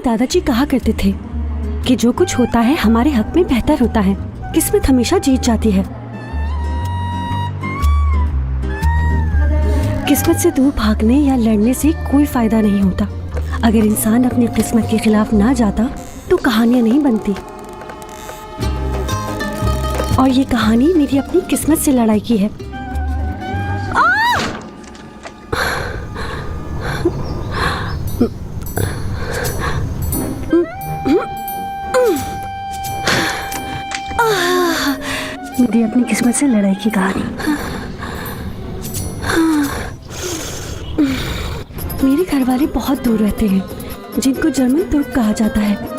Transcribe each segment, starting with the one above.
दादाजी कहा करते थे कि जो कुछ होता है हमारे हक में बेहतर होता है, किस्मत हमेशा जीत जाती है। किस्मत से दूर भागने या लड़ने से कोई फायदा नहीं होता। अगर इंसान अपनी किस्मत के खिलाफ ना जाता तो कहानियां नहीं बनती। और ये कहानी मेरी अपनी किस्मत से लड़ाई की है। मेरी अपनी किस्मत से लड़ाई की कहानी। मेरे घर वाले बहुत दूर रहते हैं, जिनको जर्मन तुर्क कहा जाता है।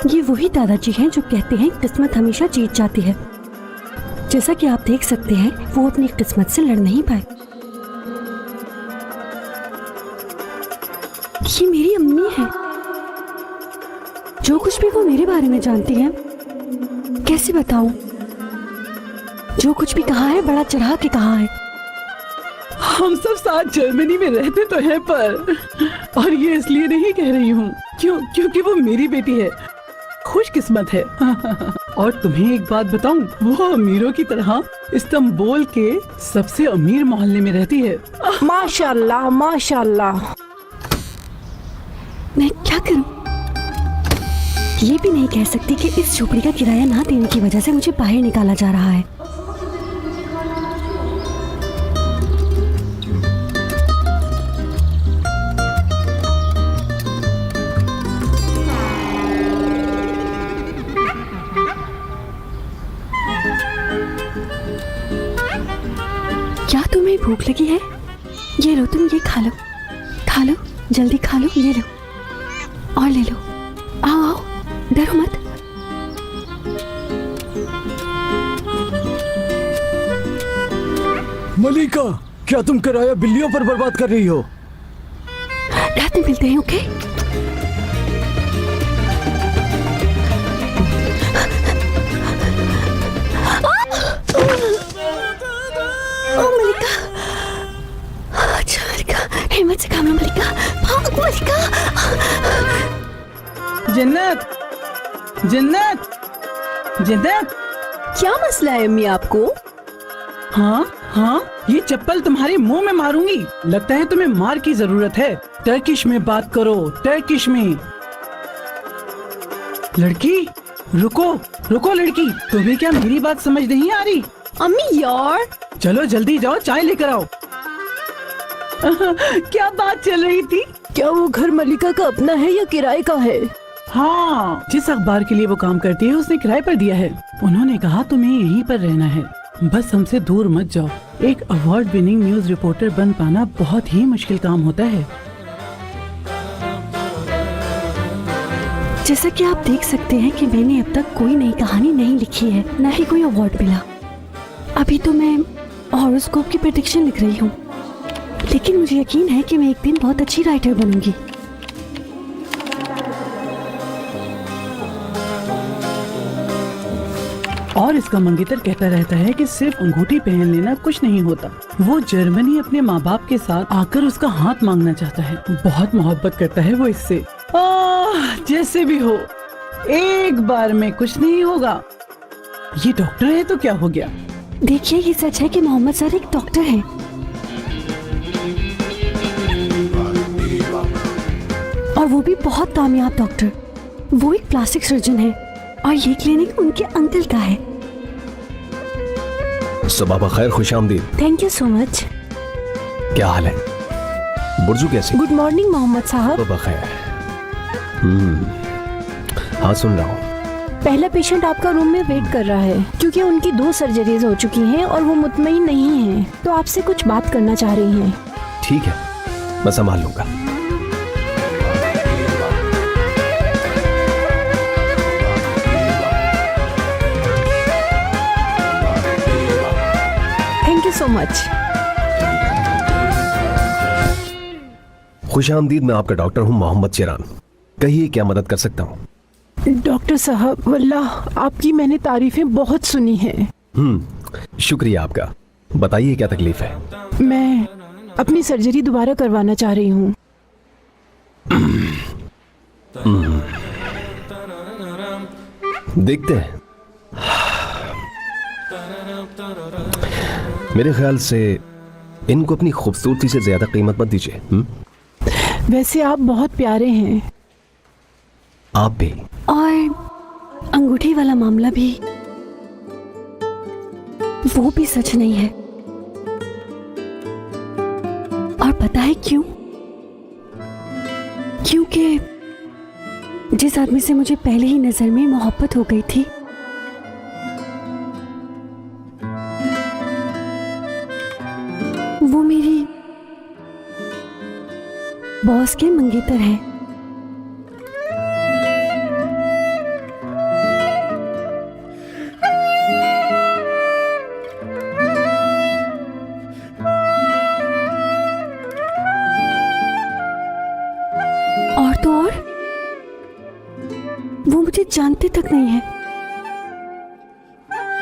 ये वही दादाजी हैं जो कहते हैं किस्मत हमेशा जीत जाती है। जैसा कि आप देख सकते हैं, वो अपनी किस्मत से लड़ नहीं पाए। ये मेरी अम्मी है। जो कुछ भी वो मेरे बारे में जानती हैं, कैसे बताऊं? जो कुछ भी कहा है बड़ा चढ़ा के कहा है। हम सब साथ जर्मनी में रहते तो हैं, पर और ये इसलिए नहीं कह रही हूँ क्योंकि वो मेरी बेटी है, खुशकिस्मत है। और तुम्हें एक बात बताऊं, वो अमीरों की तरह इस्तांबुल के सबसे अमीर मोहल्ले में रहती है। माशाल्लाह माशाल्लाह। मैं क्या करूं? ये भी नहीं कह सकती कि इस झोपड़ी का किराया ना देने की वजह से मुझे बाहर निकाला जा रहा है। क्या तुम्हें भूख लगी है? ये लो, तुम ये खा लो, जल्दी खा लो, ये लो और ले लो। आओ आओ, डरो मत। मलिका, क्या तुम किराया बिल्लियों पर बर्बाद कर रही हो? रात में मिलते हैं, ओके? ओ मलिका, अच्छा मलिका, हिम्मत से काम लो मलिका, भाग मलिका। जन्नत, जन्नत, जन्नत, क्या मसला है अम्मी आपको? हाँ हाँ, ये चप्पल तुम्हारे मुंह में मारूंगी। लगता है तुम्हें मार की जरूरत है। टर्किश में बात करो, टर्किश में। लड़की, रुको रुको लड़की, तुम्हें क्या मेरी बात समझ नहीं आ रही? अम्मी यार, चलो जल्दी जाओ, चाय लेकर आओ। क्या बात चल रही थी? क्या वो घर मलिका का अपना है या किराए का है? हाँ, जिस अखबार के लिए वो काम करती है उसने किराए पर दिया है। उन्होंने कहा तुम्हें यहीं पर रहना है, बस हमसे दूर मत जाओ। एक अवार्ड विनिंग न्यूज रिपोर्टर बन पाना बहुत ही मुश्किल काम होता है। जैसा कि आप देख सकते हैं कि मैंने अब तक कोई नई कहानी नहीं लिखी है, न ही कोई अवार्ड मिला। अभी तो मैं हॉरोस्कोप की प्रेडिक्शन लिख रही हूँ, लेकिन मुझे यकीन है कि मैं एक दिन बहुत अच्छी राइटर बनूंगी। और इसका मंगेतर कहता रहता है कि सिर्फ अंगूठी पहन लेना कुछ नहीं होता। वो जर्मनी अपने माँ बाप के साथ आकर उसका हाथ मांगना चाहता है। बहुत मोहब्बत करता है वो इससे। जैसे भी हो, एक बार में कुछ नहीं होगा। ये डॉक्टर है तो क्या हो गया? देखिए, ये सच है कि मोहम्मद सर एक डॉक्टर हैं। और वो भी बहुत कामयाब डॉक्टर। वो एक प्लास्टिक सर्जन है और ये क्लिनिक उनके अंकल का है। सुबह बखैर, खुशामदीद। Thank you so much. क्या हाल है? बुर्जू कैसी? गुड मॉर्निंग मोहम्मद साहब। सुबह बखैर। हाँ, सुन रहा हूँ। पहला पेशेंट आपका रूम में वेट कर रहा है क्योंकि उनकी 2 सर्जरीज हो चुकी हैं और वो मुतमईन नहीं हैं, तो आपसे कुछ बात करना चाह रही हैं। ठीक है, मैं संभाल लूंगा। Thank you so much. खुशामदीद, मैं आपका डॉक्टर हूँ मोहम्मद चिरान। कहिए क्या मदद कर सकता हूँ? डॉक्टर साहब, वल्लाह आपकी मैंने तारीफें बहुत सुनी हैं। शुक्रिया आपका। बताइए क्या तकलीफ है? मैं अपनी सर्जरी दोबारा करवाना चाह रही हूँ। देखते हैं। मेरे ख्याल से इनको अपनी खूबसूरती से ज्यादा कीमत मत दीजिए। वैसे आप बहुत प्यारे हैं। आप भी। और अंगूठी वाला मामला भी, वो भी सच नहीं है। और पता है क्यों? क्योंकि जिस आदमी से मुझे पहले ही नजर में मोहब्बत हो गई थी, वो मेरी बॉस के मंगेतर है। और तो और वो मुझे जानते तक नहीं है।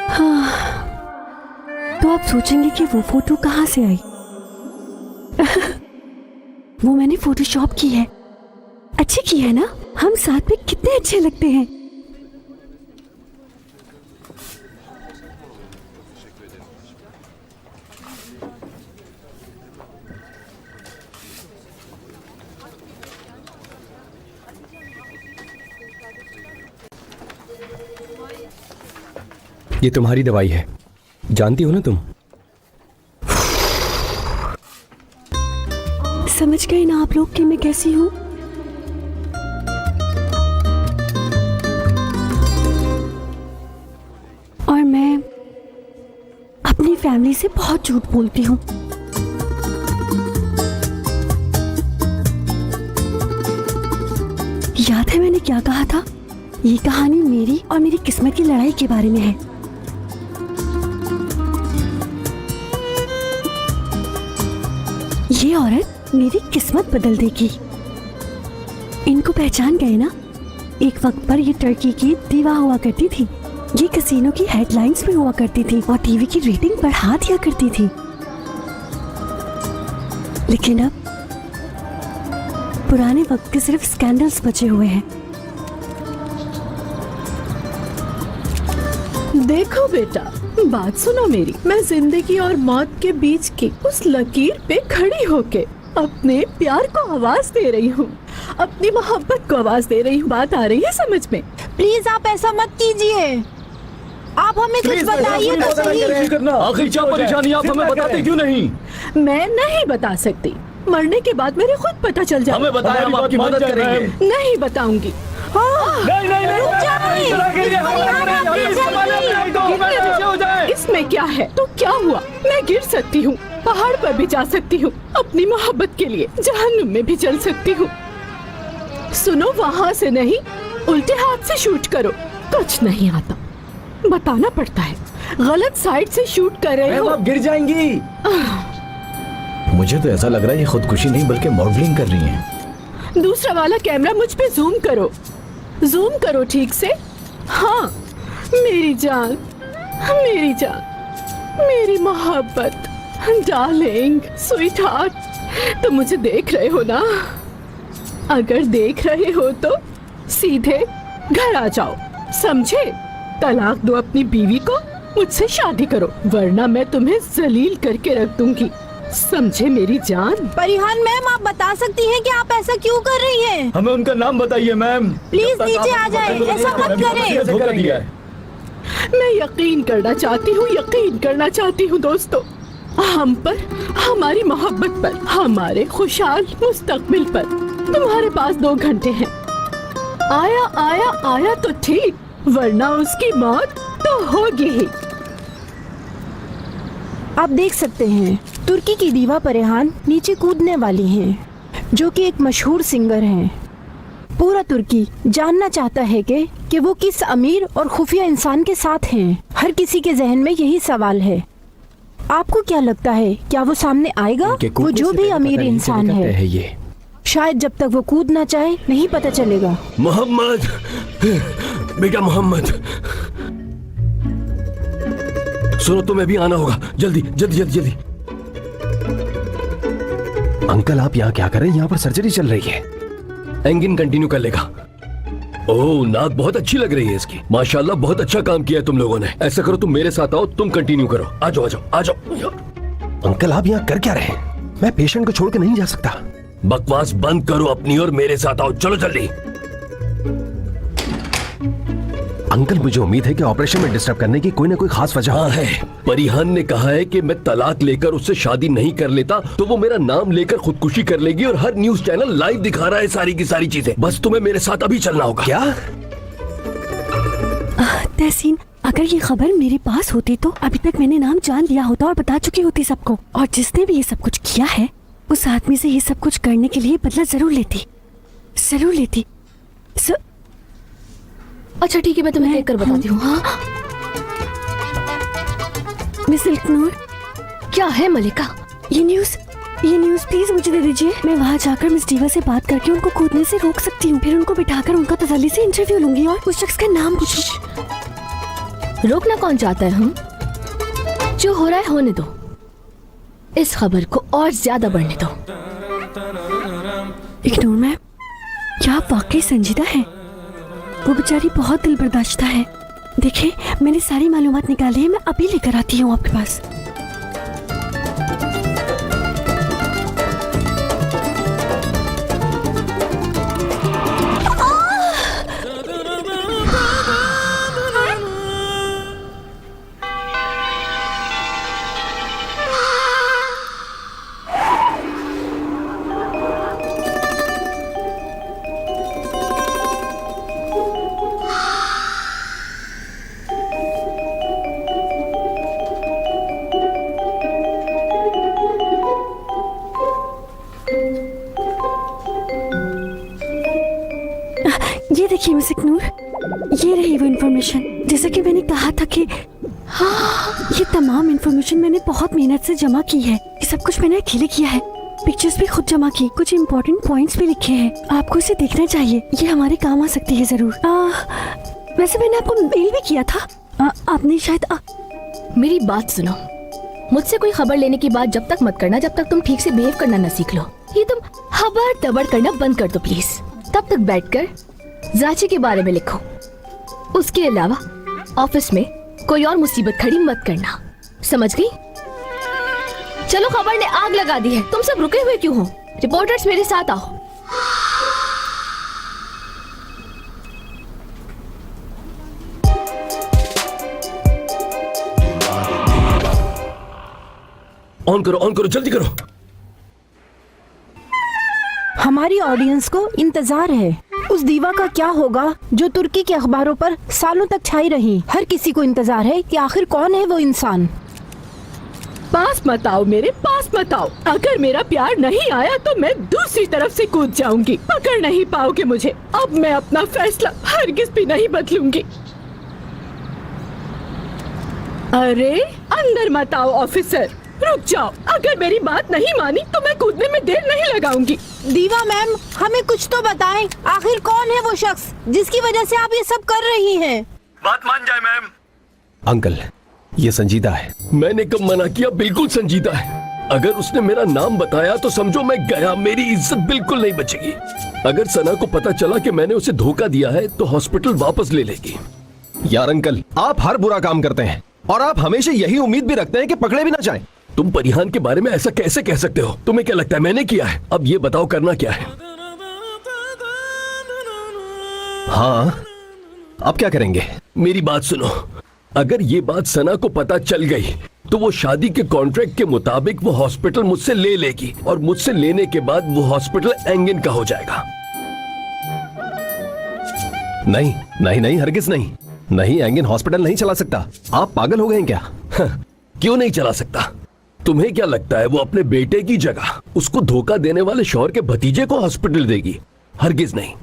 हाँ, तो आप सोचेंगे कि वो फोटो कहाँ से आई? वो मैंने फोटोशॉप की है। अच्छी की है ना? हम साथ में कितने अच्छे लगते हैं। ये तुम्हारी दवाई है, जानती हो ना तुम? समझ गए ना आप लोग कि मैं कैसी हूँ? और मैं अपनी फैमिली से बहुत झूठ बोलती हूँ। याद है मैंने क्या कहा था? ये कहानी मेरी और मेरी किस्मत की लड़ाई के बारे में है। ये औरत मेरी किस्मत बदल देगी। इनको पहचान गए ना? एक वक्त पर ये टर्की की दीवा हुआ करती थी। ये कसिनो की हेडलाइंस में हुआ करती थी और टीवी की रेटिंग बढ़ा दिया करती थी। लेकिन अब पुराने वक्त के सिर्फ स्कैंडल्स बचे हुए हैं। देखो बेटा, बात सुनो मेरी। मैं जिंदगी और मौत के बीच की उस लकीर पे खड़ी होके अपने प्यार को आवाज दे रही हूँ, अपनी मोहब्बत को आवाज दे रही हूँ। बात आ रही है समझ में? प्लीज आप ऐसा मत कीजिए। आप हमें कुछ बताइए तो सही। आखिर क्या परेशानी, आप हमें बताते क्यों नहीं? मैं नहीं बता सकती। मरने के बाद मेरे खुद पता चल जाए। हमें बताया, हम आपकी मदद करेंगे। नहीं बताऊंगी। इसमें क्या है? तो क्या हुआ? मैं गिर सकती हूँ, पहाड़ पर भी जा सकती हूँ, अपनी मोहब्बत के लिए जहन्नुम में भी चल सकती हूँ। सुनो, वहाँ से नहीं, उल्टे हाथ से शूट करो। कुछ नहीं आता, बताना पड़ता है। गलत साइड से शूट कर रहे हो। आप गिर जाएंगी। मुझे तो ऐसा लग रहा है ये खुदकुशी नहीं बल्कि मॉडलिंग कर रही हैं। दूसरा वाला कैमरा मुझ पे जूम करो, जूम करो ठीक से। हाँ मेरी जान, मेरी जान, मेरी मोहब्बत, डार्लिंग, स्वीट हार्ट, तुम मुझे देख रहे हो ना? अगर देख रहे हो तो सीधे घर आ जाओ, समझे? तलाक दो अपनी बीवी को, मुझसे शादी करो, वरना मैं तुम्हें जलील करके रख दूंगी, समझे मेरी जान? परिहान मैम, आप बता सकती हैं कि आप ऐसा क्यों कर रही हैं? हमें उनका नाम बताइए मैम। प्लीज नीचे आ जाए, ऐसा मत करें। धोखा दिया है। मैं यकीन करना चाहती हूँ, यकीन करना चाहती हूँ दोस्तों, हम पर, हमारी मोहब्बत पर, हमारे खुशहाल मुस्तकबिल पर। तुम्हारे पास 2 घंटे हैं। आया आया आया तो ठीक, वरना उसकी मौत तो होगी ही। आप देख सकते हैं तुर्की की दीवा परिहान नीचे कूदने वाली हैं, जो कि एक मशहूर सिंगर हैं। पूरा तुर्की जानना चाहता है कि वो किस अमीर और खुफिया इंसान के साथ हैं। हर किसी के जहन में यही सवाल है। आपको क्या लगता है, क्या वो सामने आएगा? वो जो भी अमीर इंसान है। ये शायद जब तक वो कूद ना चाहे नहीं पता चलेगा। मोहम्मद, बेटा मोहम्मद, सुनो तुम्हें भी आना होगा, जल्दी जल्दी जल्दी जल्दी। अंकल आप यहाँ क्या कर रहे हैं? यहाँ पर सर्जरी चल रही है। एंगिन कंटिन्यू कर लेगा। ओह, नाक बहुत अच्छी लग रही है इसकी। माशाल्लाह, बहुत अच्छा काम किया है तुम लोगों ने। ऐसा करो, तुम मेरे साथ आओ, तुम कंटिन्यू करो। आ जाओ आ जाओ आ जाओ। अंकल आप यहाँ कर क्या रहे हैं? मैं पेशेंट को छोड़ के नहीं जा सकता। बकवास बंद करो अपनी और मेरे साथ आओ, चलो जल्दी। अंकल मुझे उम्मीद है कि ऑपरेशन में डिस्टर्ब करने की कोई ना कोई खास वजह हाँ है। परिहान ने कहा है कि मैं तलाक लेकर उससे शादी नहीं कर लेता तो वो मेरा नाम लेकर खुदकुशी कर लेगी, और हर न्यूज चैनल लाइव दिखा रहा है सारी की सारी चीजें। बस तुम्हें मेरे साथ अभी चलना होगा। क्या? तहसीन, अगर ये खबर मेरे पास होती तो अभी तक मैंने नाम जान लिया होता और बता चुकी होती सबको। और जिसने भी ये सब कुछ किया है उस आदमी से ये सब कुछ करने के लिए बदला जरूर लेती। अच्छा ठीक है, मैं तुम्हें देख कर बताती हूँ। हाँ मिस इल्कनूर, क्या है मलिका? ये न्यूज़ प्लीज मुझे दे दीजिए। मैं वहाँ जाकर मिस डीवा से बात करके उनको कूदने से रोक सकती हूँ। फिर उनको बिठाकर उनका तसल्ली से इंटरव्यू लूंगी और उस शख्स का नाम पूछूं। रोकना कौन चाहता है? हम जो हो रहा है होने दो, इस खबर को और ज्यादा बढ़ने दो। इग्नोर मैम, क्या आप वाकई संजीदा हैं? वो बेचारी बहुत दिल बर्दाश्ता है। देखिए, मैंने सारी मालूमात निकाली है, मैं अभी लेकर आती हूँ आपके पास। ये देखिए मिस इग्नूर, ये रही वो इन्फॉर्मेशन। जैसा कि मैंने कहा था कि हाँ, ये तमाम इन्फॉर्मेशन मैंने बहुत मेहनत से जमा की है। ये सब कुछ मैंने अकेले किया है। पिक्चर्स भी खुद जमा की, कुछ इम्पोर्टेंट पॉइंट्स भी लिखे हैं। आपको इसे देखना चाहिए, ये हमारे काम आ सकती है जरूर। वैसे मैंने आपको मेल भी किया था। आपने शायद मेरी बात सुनो, मुझसे कोई खबर लेने की बात जब तक मत करना जब तक तुम ठीक से बिहेव करना न सीख लो। ये तुम हबर दबड़ करना बंद कर दो प्लीज। तब तक बैठकर जाची के बारे में लिखो। उसके अलावा ऑफिस में कोई और मुसीबत खड़ी मत करना, समझ गई? चलो, खबर ने आग लगा दी है, तुम सब रुके हुए क्यों हो? रिपोर्टर्स मेरे साथ आओ। ऑन करो जल्दी करो। हमारी ऑडियंस को इंतजार है, उस दीवा का क्या होगा जो तुर्की के अखबारों पर सालों तक छाई रही। हर किसी को इंतजार है कि आखिर कौन है वो इंसान। पास मत आओ, मेरे पास मत आओ। अगर मेरा प्यार नहीं आया तो मैं दूसरी तरफ से कूद जाऊंगी। पकड़ नहीं पाओगे मुझे। अब मैं अपना फैसला हरगिज भी नहीं बदलूंगी। अरे अंदर मत आओ ऑफिसर, रुक जाओ। अगर मेरी बात नहीं मानी तो मैं कूदने में देर नहीं लगाऊंगी। दीवा मैम, हमें कुछ तो बताएं, आखिर कौन है वो शख्स जिसकी वजह से आप ये सब कर रही हैं? बात मान जाए मैम। अंकल ये संजीदा है। मैंने कब मना किया? बिल्कुल संजीदा है। अगर उसने मेरा नाम बताया तो समझो मैं गया, मेरी इज्जत बिल्कुल नहीं बचेगी। अगर सना को पता चला कि मैंने उसे धोखा दिया है तो हॉस्पिटल वापस ले लेगी। यार अंकल, आप हर बुरा काम करते हैं और आप हमेशा यही उम्मीद भी रखते हैं कि पकड़े भी ना जाएं। तुम परिहान के बारे में ऐसा कैसे कह सकते हो? तुम्हें क्या लगता है मैंने किया है? अब ये बताओ करना क्या है? हाँ, अब क्या करेंगे? मेरी बात सुनो, अगर ये बात सना को पता चल गई तो वो शादी के कॉन्ट्रैक्ट के मुताबिक वो हॉस्पिटल मुझसे ले लेगी और मुझसे लेने के बाद वो हॉस्पिटल एंगिन का हो जाएगा। नहीं नहीं नहीं, हरगिज नहीं। नहीं, एंगिन हॉस्पिटल नहीं चला सकता। आप पागल हो गए हैं क्या? क्यों नहीं चला सकता? तुम्हें क्या लगता है वो अपने बेटे की जगह उसको धोखा देने वाले शौहर के भतीजे को हॉस्पिटल देगी? हरगिज नहीं।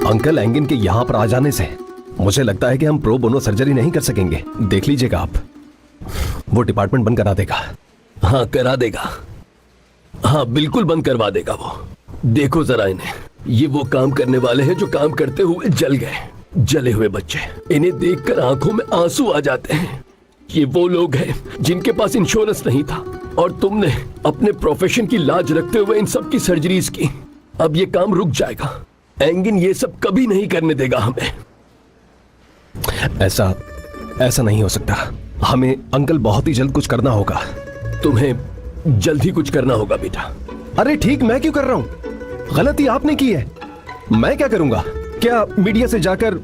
अंकल, एंगिन के यहां पर आ जाने से मुझे लगता है कि हम प्रो बोनो सर्जरी नहीं कर सकेंगे। देख लीजिएगा आप, वो डिपार्टमेंट बंद करा देगा। हाँ करा देगा, हाँ बिल्कुल बंद करवा देगा वो। देखो जरा इन्हें, ये वो काम करने वाले हैं जो काम करते हुए जल गए, जले हुए बच्चे। इन्हें देखकर आंखों में आंसू आ जाते हैं। ये वो लोग हैं जिनके पास इंश्योरेंस नहीं था और तुमने अपने प्रोफेशन की लाज रखते हुए इन सब की सर्जरीज की। अब ये काम रुक जाएगा। एंगिन ये सब कभी नहीं करने देगा हमें। ऐसा नहीं हो सकता। हमें अंकल बहुत ही जल्द कुछ करना होगा। तुम्हें जल्द ही कुछ करना होगा बेटा। अरे ठीक, मैं क्यों कर रहा हूँ? गलती आपने की है, मैं क्या करूंगा? क्या मीडिया से जाकर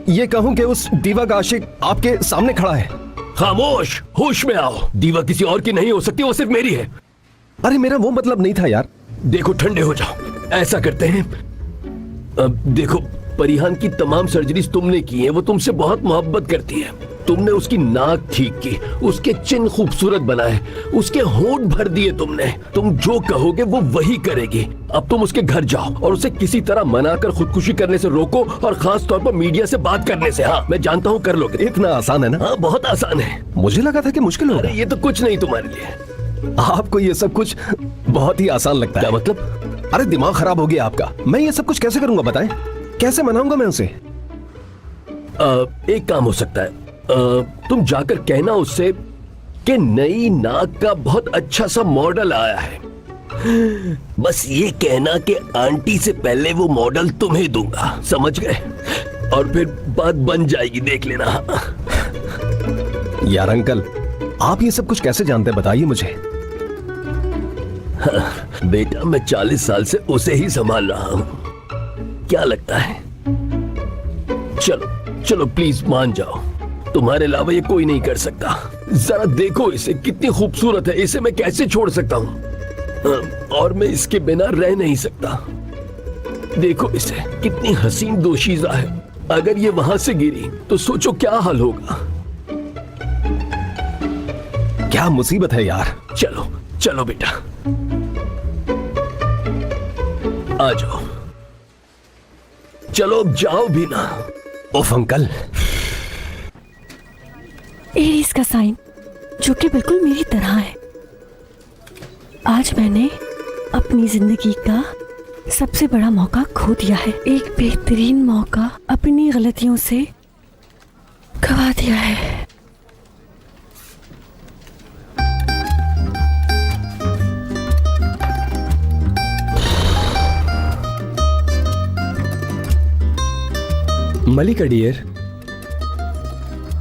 ये कहूं कि उस दीवा का आशिक आपके सामने खड़ा है? खामोश, होश में आओ। दीवा किसी और की नहीं हो सकती, वो सिर्फ मेरी है। अरे मेरा वो मतलब नहीं था यार। देखो ठंडे हो जाओ। ऐसा करते हैं, अब देखो परिहान की तमाम सर्जरीज तुमने की है। वो तुमसे बहुत मोहब्बत करती है। तुमने उसकी नाक ठीक की, उसके चिन्ह खूबसूरत बनाए, उसके होंठ भर दिए तुमने। तुम जो कहोगे वो वही करेगी। अब तुम उसके घर जाओ और उसे किसी तरह मनाकर खुदकुशी करने से रोको, और खास तौर पर मीडिया से बात करने से। हाँ मैं जानता हूँ कर लोगे। इतना आसान है ना? हाँ बहुत आसान है। मुझे लगा था कि मुश्किल होगा। अरे ये तो कुछ नहीं तुम्हारे लिए। आपको ये सब कुछ बहुत ही आसान लगता है। क्या मतलब? अरे दिमाग खराब हो गया आपका। मैं ये सब कुछ कैसे करूंगा बताएं? कैसे मनाऊंगा मैं उसे? एक काम हो सकता है, तुम जाकर कहना उससे कि नई नाक का बहुत अच्छा सा मॉडल आया है। बस ये कहना कि आंटी से पहले वो मॉडल तुम्हें दूंगा, समझ गए? और फिर बात बन जाएगी, देख लेना। यार अंकल, आप ये सब कुछ कैसे जानते हैं बताइए मुझे। बेटा मैं 40 साल से उसे ही संभाल रहा हूं। क्या लगता है? चलो चलो प्लीज मान जाओ, तुम्हारे अलावा ये कोई नहीं कर सकता। जरा देखो इसे, कितनी खूबसूरत है। इसे मैं कैसे छोड़ सकता हूँ? और मैं इसके बिना रह नहीं सकता। देखो इसे, कितनी हसीन दोशीज़ा है। अगर ये वहां से गिरी तो सोचो क्या हाल होगा। क्या मुसीबत है यार। चलो चलो बेटा, आ जाओ। चलो अब जाओ भी ना। ओफ अंकल। एरीज का साइन, जो कि बिल्कुल मेरी तरह है। आज मैंने अपनी जिंदगी का सबसे बड़ा मौका खो दिया है। एक बेहतरीन मौका अपनी गलतियों से गवा दिया है। मलिका डियर,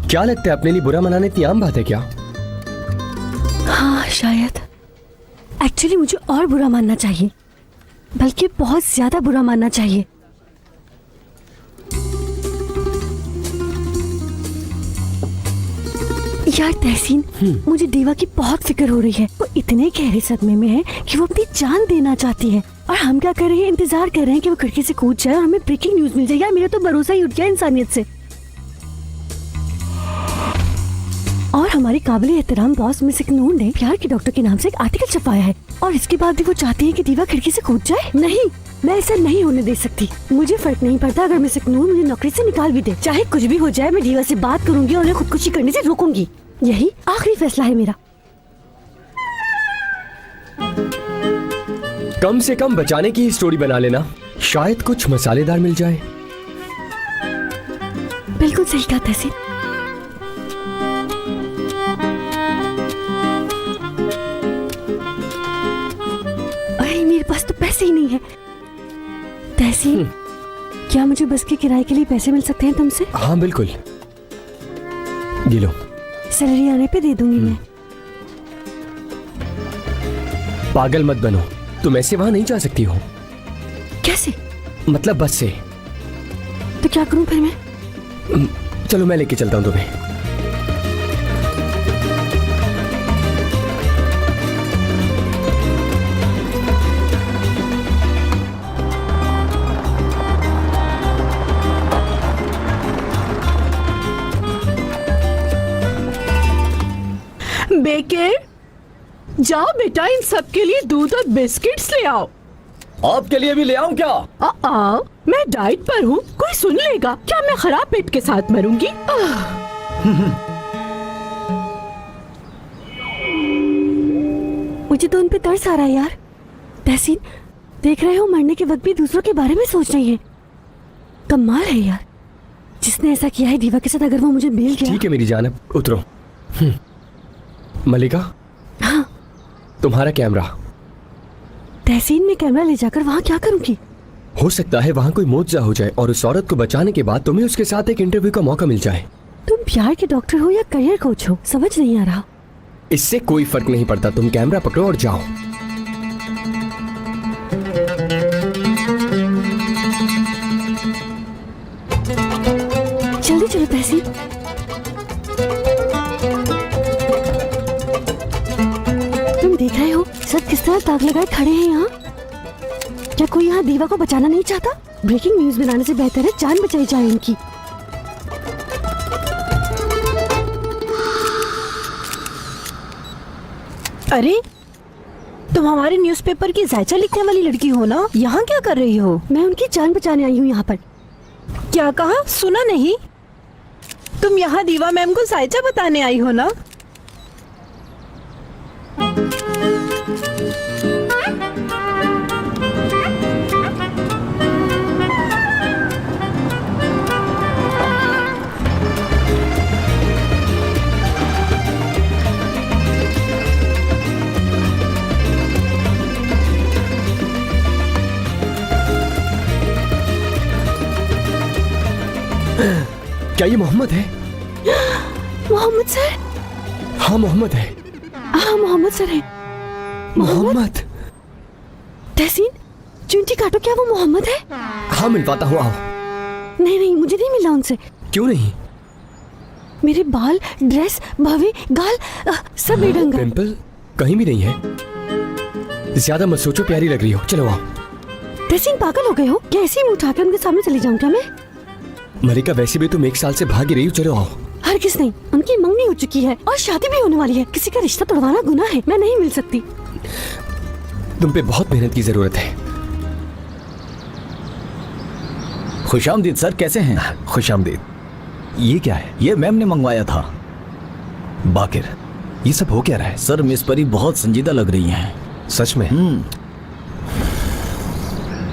क्या लगता है अपने लिए बुरा मनाने इतनी आम बात है क्या? हाँ शायद। एक्चुअली मुझे और बुरा मानना चाहिए, बल्कि बहुत ज्यादा बुरा मानना चाहिए। यार तहसीन, मुझे दीवा की बहुत फिक्र हो रही है। वो इतने गहरे सदमे में है कि वो अपनी जान देना चाहती है, और हम क्या कर रहे हैं? इंतजार कर रहे हैं कि वो खिड़की से कूद जाए और हमें ब्रेकिंग न्यूज मिल जाए। यार मेरा तो भरोसा ही उठ गया इंसानियत से। और हमारी काबिल एहतराम बॉस मिस नूर ने प्यार के डॉक्टर के नाम से एक आर्टिकल छपाया है, और इसके बाद भी वो चाहती है कि दीवा खिड़की से कूद जाए। नहीं, मैं ऐसा नहीं होने दे सकती। मुझे फर्क नहीं पड़ता अगर मिस नूर मुझे नौकरी से निकाल भी दे। चाहे कुछ भी हो जाए, मैं दीवा से बात करूंगी और उन्हें खुदकुशी करने से रोकूंगी। यही आखिरी फैसला है मेरा। कम से कम बचाने की ही स्टोरी बना लेना, शायद कुछ मसालेदार मिल जाए। बिल्कुल सही कहा तहसीन। अरे मेरे पास तो पैसे ही नहीं है। तहसीन, क्या मुझे बस के किराए के लिए पैसे मिल सकते हैं तुमसे? हाँ बिल्कुल, ये लो। सैलरी आने पे दे दूंगी मैं। पागल मत बनो, तुम ऐसे वहां नहीं जा सकती हो। कैसे? मतलब बस से। तो क्या करूं फिर मैं? चलो मैं लेके चलता हूं तुम्हें। बेके, जाओ बेटा, इन सब के लिए दूध और बिस्किट्स ले आओ। आपके लिए भी ले आऊं क्या? मैं डाइट पर हूँ, कोई सुन लेगा क्या मैं खराब पेट के साथ मरूंगी? मुझे तो उन पे तरस आ रहा है यार। तहसीन, देख रहे हो मरने के वक्त भी दूसरों के बारे में सोच रही है। कमाल है यार, जिसने ऐसा किया है दीवा के साथ, अगर वो मुझे मिल गया। ठीक है मेरी जान, अब उतरो। मलिका, हाँ तुम्हारा कैमरा। तहसीन, में कैमरा ले जाकर वहाँ क्या करूंगी? हो सकता है वहाँ कोई मुआवजा हो जाए और उस औरत को बचाने के बाद तुम्हें उसके साथ एक इंटरव्यू का मौका मिल जाए। तुम प्यार के डॉक्टर हो या करियर कोच हो, समझ नहीं आ रहा। इससे कोई फर्क नहीं पड़ता, तुम कैमरा पकड़ो और जाओ। जल्दी चलो तहसीन। तुम देख रहे हो सब किस तरह ताक लगाए खड़े हैं यहाँ। क्या कोई यहाँ दीवा को बचाना नहीं चाहता? ब्रेकिंग न्यूज बनाने से बेहतर है जान बचाई जाए इनकी। अरे, तुम हमारे न्यूज़पेपर की जायचा लिखने वाली लड़की हो ना? यहाँ क्या कर रही हो? मैं उनकी जान बचाने आई हूँ यहाँ पर। क्या कहा? सुना नहीं। तुम यहाँ दीवा मैम को जायचा बताने आई हो ना? क्या ये मोहम्मद है? मोहम्मद सर? हाँ मोहम्मद है। हाँ मोहम्मद सर है। मोहम्मद। तहसीन, चुंटी काटो, क्या वो मोहम्मद है? हाँ मिलवाता हूँ, आओ। नहीं नहीं, मुझे नहीं मिला उनसे। क्यों नहीं? मेरे बाल, ड्रेस, भवे, गाल सब बेढंग है। पिंपल कहीं भी नहीं है। ज्यादा मत सोचो, प्यारी लग रही हो। चलो आओ। तहसीन, पागल हो गए हो क्या? ऐसे ही मुंह उठाकर उनके सामने चली जाऊं क्या मैं? मलिका, वैसे भी तुम 1 साल से भाग ही रही हो। चलो आओ। हर किस नहीं, उनकी मंगनी हो चुकी है और शादी भी होने वाली है। किसी का रिश्ता तोड़वाना गुनाह है, मैं नहीं मिल सकती। तुम पे बहुत मेहनत की जरूरत है। खुशामदीद सर, कैसे हैं? खुशामदीद। ये क्या है? ये मैम ने मंगवाया था। बाकिर, ये सब हो क्या रहा है? सर, मिस परी बहुत संजीदा लग रही हैं। सच में?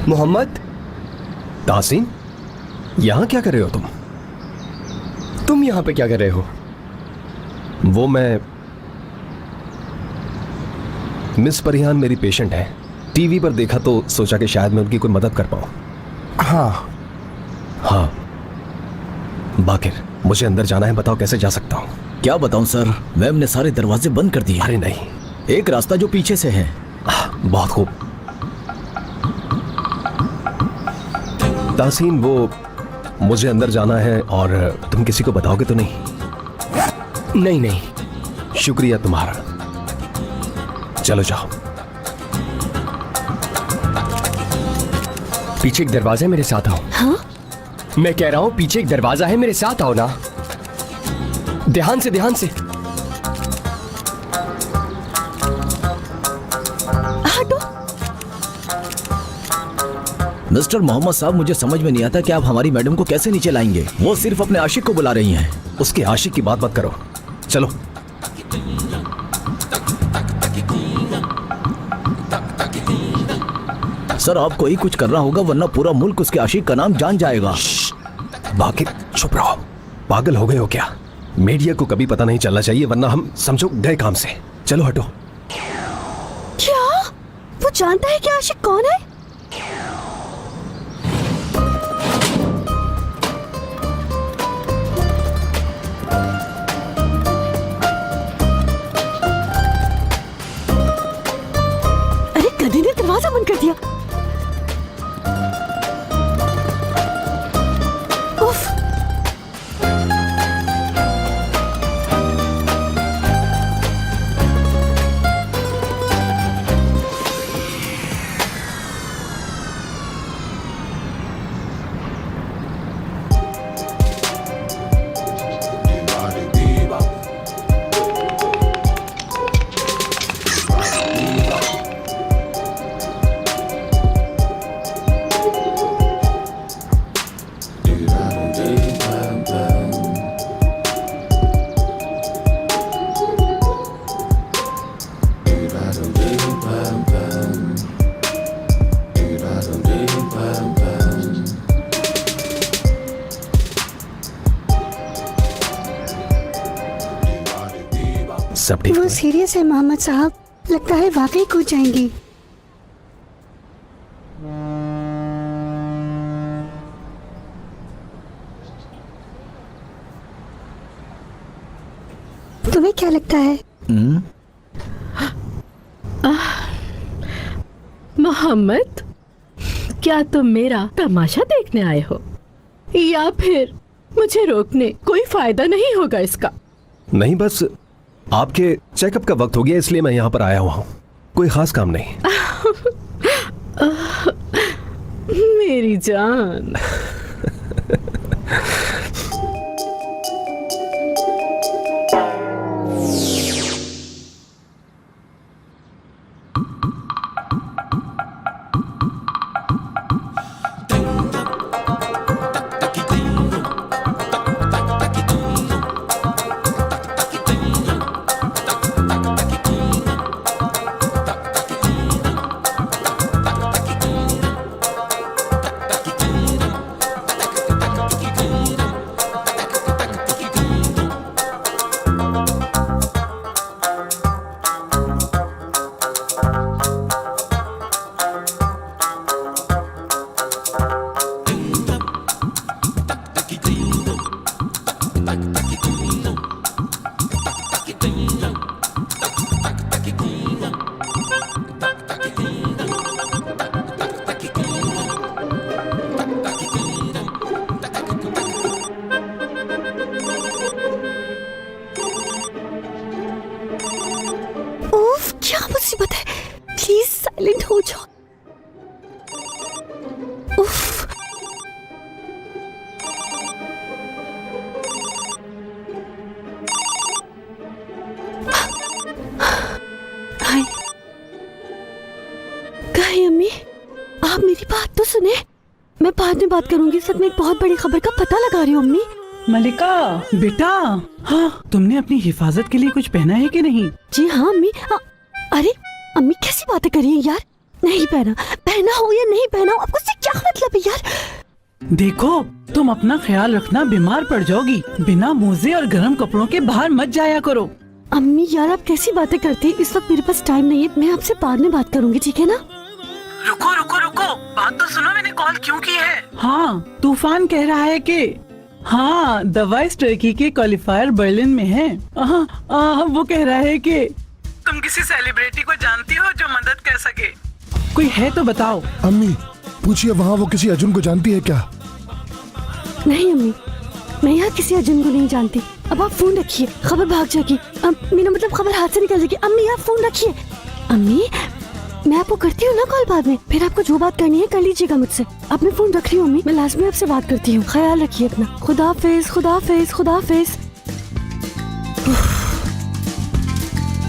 मोहम्मद। तासीन, यहाँ क्या कर रहे हो तुम यहाँ पे क्या कर रहे हो? वो मैं, मिस परिहान मेरी पेशेंट है। टीवी पर देखा तो सोचा कि शायद मैं उनकी कोई मदद कर पाऊं। हाँ हाँ बाकिर, मुझे अंदर जाना है, बताओ कैसे जा सकता हूँ? क्या बताऊं सर, मैम ने सारे दरवाजे बंद कर दिए। अरे नहीं, एक रास्ता जो पीछे से है। बहुत खूब। तासीन, वो मुझे अंदर जाना है और तुम किसी को बताओगे तो नहीं? नहीं नहीं। शुक्रिया तुम्हारा। चलो जाओ। पीछे एक दरवाजा है, मेरे साथ आओ। हाँ? मैं कह रहा हूँ पीछे एक दरवाजा है, मेरे साथ आओ ना। ध्यान से, ध्यान से। हटो। मिस्टर मोहम्मद साहब, मुझे समझ में नहीं आता कि आप हमारी मैडम को कैसे नीचे लाएंगे। वो सिर्फ अपने आशिक को बुला रही हैं। उसके आशिक की बात मत करो, चलो। सर, आपको ही कुछ करना होगा, वरना पूरा मुल्क उसके आशिक का नाम जान जाएगा। बाकिर, चुप रहो। पागल हो गए हो क्या? मीडिया को कभी पता नहीं चलना चाहिए, वरना हम समझो गए काम से। चलो हटो। क्या वो जानता है कि आशिक कौन है? अरे गधे ने दरवाजा बंद कर दिया। उफ। सब ठीक वो है? सीरियस है मोहम्मद साहब, लगता है वाकई कूद जाएंगी। तुम्हें क्या लगता है? मोहम्मद, क्या तुम मेरा तमाशा देखने आए हो या फिर मुझे रोकने? कोई फायदा नहीं होगा इसका। नहीं, बस आपके चेकअप का वक्त हो गया इसलिए मैं यहाँ पर आया हुआ हूँ, कोई खास काम नहीं। मेरी जान। उफ, क्या मुसीबत है, प्लीज साइलेंट हो जाओ। उफ, हाय, कहाँ है अम्मी? आप मेरी बात तो सुने, मैं बाद में बात करूंगी, सच में एक बहुत बड़ी खबर का पता लगा रही हूँ अम्मी। मलिका बेटा, हाँ तुमने अपनी हिफाजत के लिए कुछ पहना है कि नहीं? जी हाँ अम्मी। अरे अम्मी कैसी बातें कर रही हैं यार, नहीं पहना, पहना हो या नहीं पहना हो आपको उससे क्या मतलब है यार। देखो तुम अपना ख्याल रखना, बीमार पड़ जाओगी, बिना मोजे और गर्म कपड़ों के बाहर मत जाया करो। अम्मी यार आप कैसी बातें करती हैं, इस वक्त मेरे पास टाइम नहीं है, मैं आपसे बाद में बात करूंगी, ठीक है ना? रुको रुको रुको, बात तो सुनो, मैंने कॉल क्यों की है। हाँ तूफान कह रहा है कि हाँ द वॉइस टर्की के क्वालिफायर बर्लिन में है। वो कह रहा है कि तुम किसी सेलिब्रिटी को जानती हो जो मदद कर सके, कोई है तो बताओ। अम्मी पूछिए वहाँ वो किसी अर्जुन को जानती है क्या? नहीं अम्मी, मैं यहाँ किसी अर्जुन को नहीं जानती। अब आप फोन रखिए, खबर भाग जाएगी। अब मेरा मतलब खबर हाथ से निकल जाएगी। अम्मी आप फोन रखिए। अम्मी मैं आपको करती हूँ ना कॉल बाद में, फिर आपको जो बात करनी है कर लीजिएगा मुझसे। अब मैं फोन रख रही हूँ अम्मी, मैं लास्ट में आपसे बात करती हूँ, ख्याल रखिए अपना। खुदा हाफिज, खुदा हाफिज, खुदा हाफिज।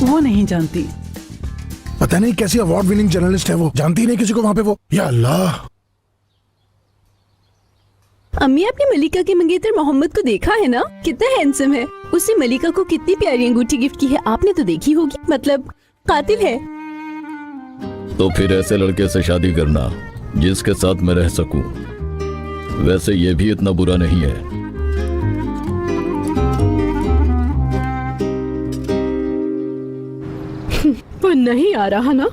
वो नहीं जानती। पता नहीं कैसी अवार्ड विनिंग जर्नलिस्ट है वो, जानती ही नहीं किसी को वहाँ पे वो। या अल्लाह। अम्मी आपने मलिका के मंगेतर मोहम्मद को देखा है ना, कितना हैंडसम है। उसने मलिका को कितनी प्यारी अंगूठी गिफ्ट की है, आपने तो देखी होगी, मतलब कातिल है। तो फिर ऐसे लड़के से शादी करना जिसके साथ मैं रह सकूं। वैसे ये भी इतना बुरा नहीं है। वो नहीं आ रहा ना?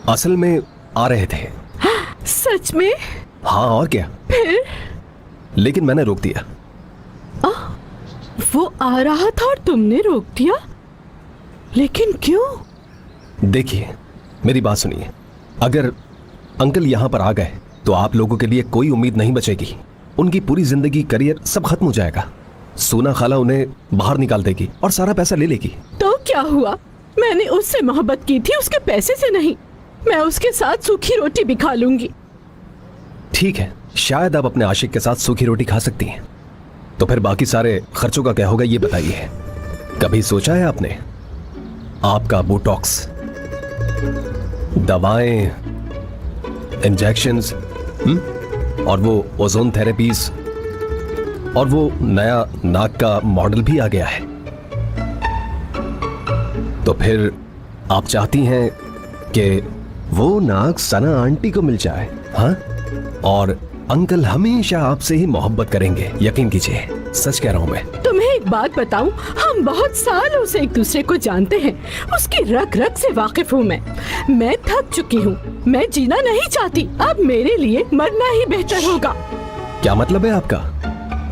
असल में आ रहे थे। सच में? हाँ और क्या, फिर? लेकिन मैंने रोक दिया। वो आ रहा था और तुमने रोक दिया, लेकिन क्यों? देखिए मेरी बात सुनिए, अगर अंकल यहाँ पर आ गए तो आप लोगों के लिए कोई उम्मीद नहीं बचेगी। उनकी पूरी जिंदगी, करियर सब खत्म हो जाएगा। सोना खाला उन्हें बाहर निकाल देगी और सारा पैसा ले लेगी। तो क्या हुआ? मैंने उससे मोहब्बत की थी, उसके पैसे से नहीं। मैं उसके साथ सूखी रोटी भी खा लूंगी। ठीक है, शायद आप अपने आशिक के साथ सूखी रोटी खा सकती हैं, तो फिर बाकी सारे खर्चों का क्या होगा ये बताइए। कभी सोचा है आपने? आपका बोटॉक्स, दवाएं, इंजेक्शंस, और वो ओजोन थेरेपीज, और वो नया नाक का मॉडल भी आ गया है। तो फिर आप चाहती हैं कि वो नाक सना आंटी को मिल जाए, हाँ? और अंकल हमेशा आपसे ही मोहब्बत करेंगे, यकीन कीजिए, सच कह रहा हूँ मैं। तुम्हें एक बात बताऊं, हम बहुत सालों से एक दूसरे को जानते हैं। उसकी रग रग से वाकिफ हूँ मैं थक चुकी हूँ। मैं जीना नहीं चाहती, अब मेरे लिए मरना ही बेहतर होगा। क्या मतलब है आपका?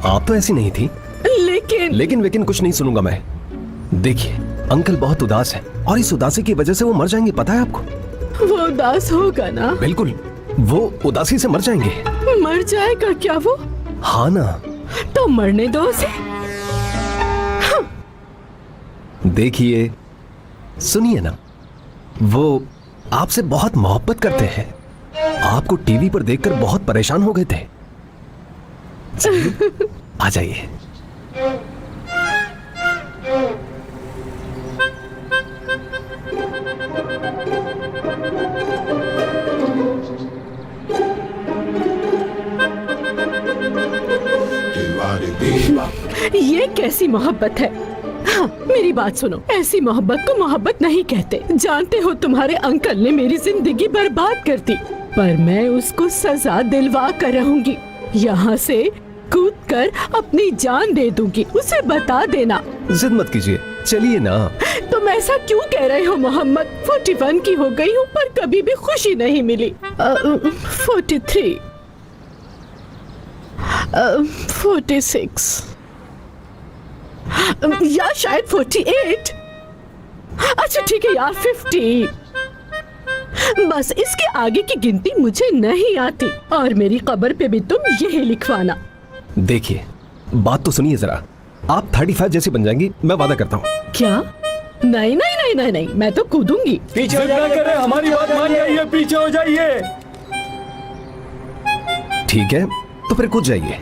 आप तो ऐसी नहीं थी। लेकिन लेकिन कुछ नहीं सुनूंगा मैं। देखिए, अंकल बहुत उदास है और इस उदासी की वजह से वो मर जाएंगे, पता है आपको? वो उदास होगा ना? बिल्कुल, वो उदासी से मर जाएंगे। मर जाएगा क्या वो? हाँ ना। तो मरने दो उसे। देखिए, सुनिए ना, वो आपसे बहुत मोहब्बत करते हैं। आपको टीवी पर देखकर बहुत परेशान हो गए थे। आ जाइए। ये कैसी मोहब्बत है? हाँ, मेरी बात सुनो, ऐसी मोहब्बत को मोहब्बत नहीं कहते। जानते हो, तुम्हारे अंकल ने मेरी जिंदगी बर्बाद कर दी, पर मैं उसको सजा दिलवा कर रहूंगी। यहाँ से कूद कर अपनी जान दे दूंगी। उसे बता देना। जिद मत कीजिए, चलिए ना। तुम ऐसा क्यों कह रहे हो मोहम्मद? 41 की हो गई हूँ पर कभी भी खुशी नहीं मिली। 43, 46 या शायद 48। अच्छा ठीक है यार, 50। बस इसके आगे की गिनती मुझे नहीं आती। और मेरी कब्र पे भी तुम यही लिखवाना। देखिए, बात तो सुनिए जरा। आप 35 जैसी बन जाएंगी, मैं वादा करता हूँ। क्या? नहीं नहीं नहीं नहीं नहीं, मैं तो कूदूंगी। पीछे हो जाइए, हमारी बात मान जाइए, पीछे हो जाइए। ठीक है, तो फिर कूद जाइए।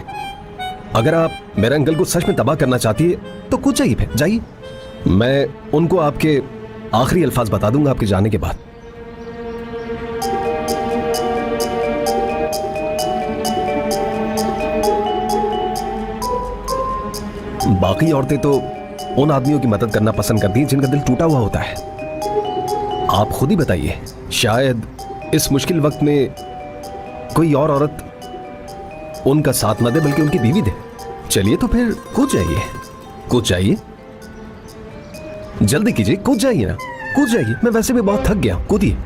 अगर आप मेरे अंकल को सच में तबाह करना चाहती है तो कूद जाइए, फिर जाइए। मैं उनको आपके आखिरी अल्फाज बता दूंगा आपके जाने के बाद। बाकी औरतें तो उन आदमियों की मदद करना पसंद करती हैं जिनका दिल टूटा हुआ होता है। आप खुद ही बताइए, शायद इस मुश्किल वक्त में कोई और औरत उनका साथ न दे बल्कि उनकी बीवी दे। चलिए तो फिर कूद जाइए, कूद जाइए, जल्दी कीजिए, कूद जाइए ना, कूद जाइए। मैं वैसे भी बहुत थक गया, कूदिए।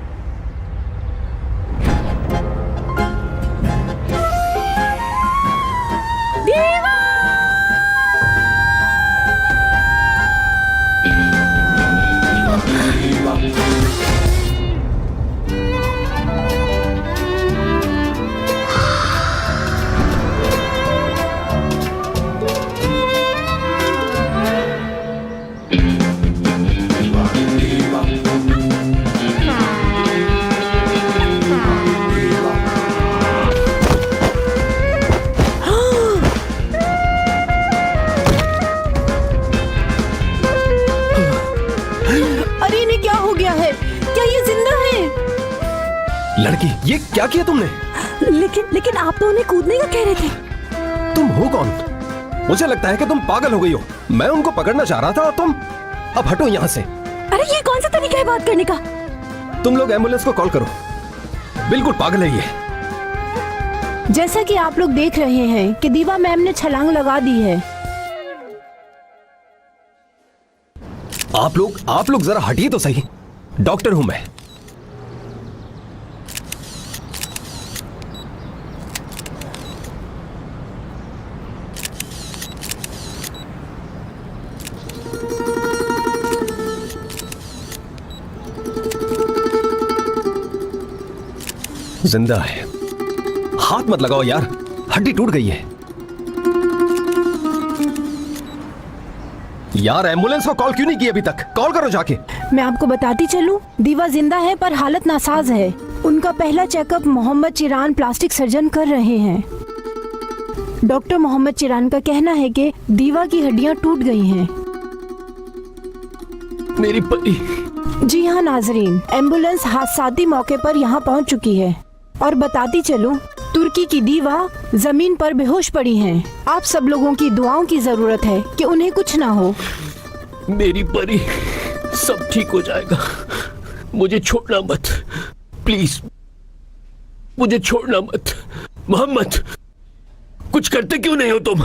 लड़की, ये क्या किया तुमने? लेकिन आप तो उन्हें कूदने का कह रहे थे। तुम हो कौन? मुझे लगता है कि तुम पागल हो गई हो। मैं उनको पकड़ना चाह रहा था और तुम। अब हटो यहाँ से। अरे ये कौन सा तरीका है बात करने का? तुम लोग एम्बुलेंस को कॉल करो। बिल्कुल पागल है ये। जैसा कि आप लोग देख रहे हैं कि दीवा मैम ने छलांग लगा दी है। आप लोग जरा हटिए तो सही। डॉक्टर हूं मैं। जिंदा है। हाथ मत लगाओ यार, हड्डी टूट गई है। यार एम्बुलेंस को कॉल क्यों नहीं की अभी तक? कॉल करो जाके। मैं आपको बताती चलूं, दीवा जिंदा है पर हालत नासाज है। उनका पहला चेकअप मोहम्मद चिरान प्लास्टिक सर्जन कर रहे हैं। डॉक्टर मोहम्मद चिरान का कहना है कि दीवा की हड्डियां टूट गई हैं। मेरी परी। जी हाँ नाजरीन, एम्बुलेंस हादसाती मौके पर यहाँ पहुँच चुकी है। और बताती चलूं, तुर्की की दीवा जमीन पर बेहोश पड़ी हैं। आप सब लोगों की दुआओं की जरूरत है कि उन्हें कुछ ना हो। मेरी परी, सब ठीक हो जाएगा। मुझे छोड़ना मत, प्लीज मुझे छोड़ना मत। मोहम्मद, कुछ करते क्यों नहीं हो तुम?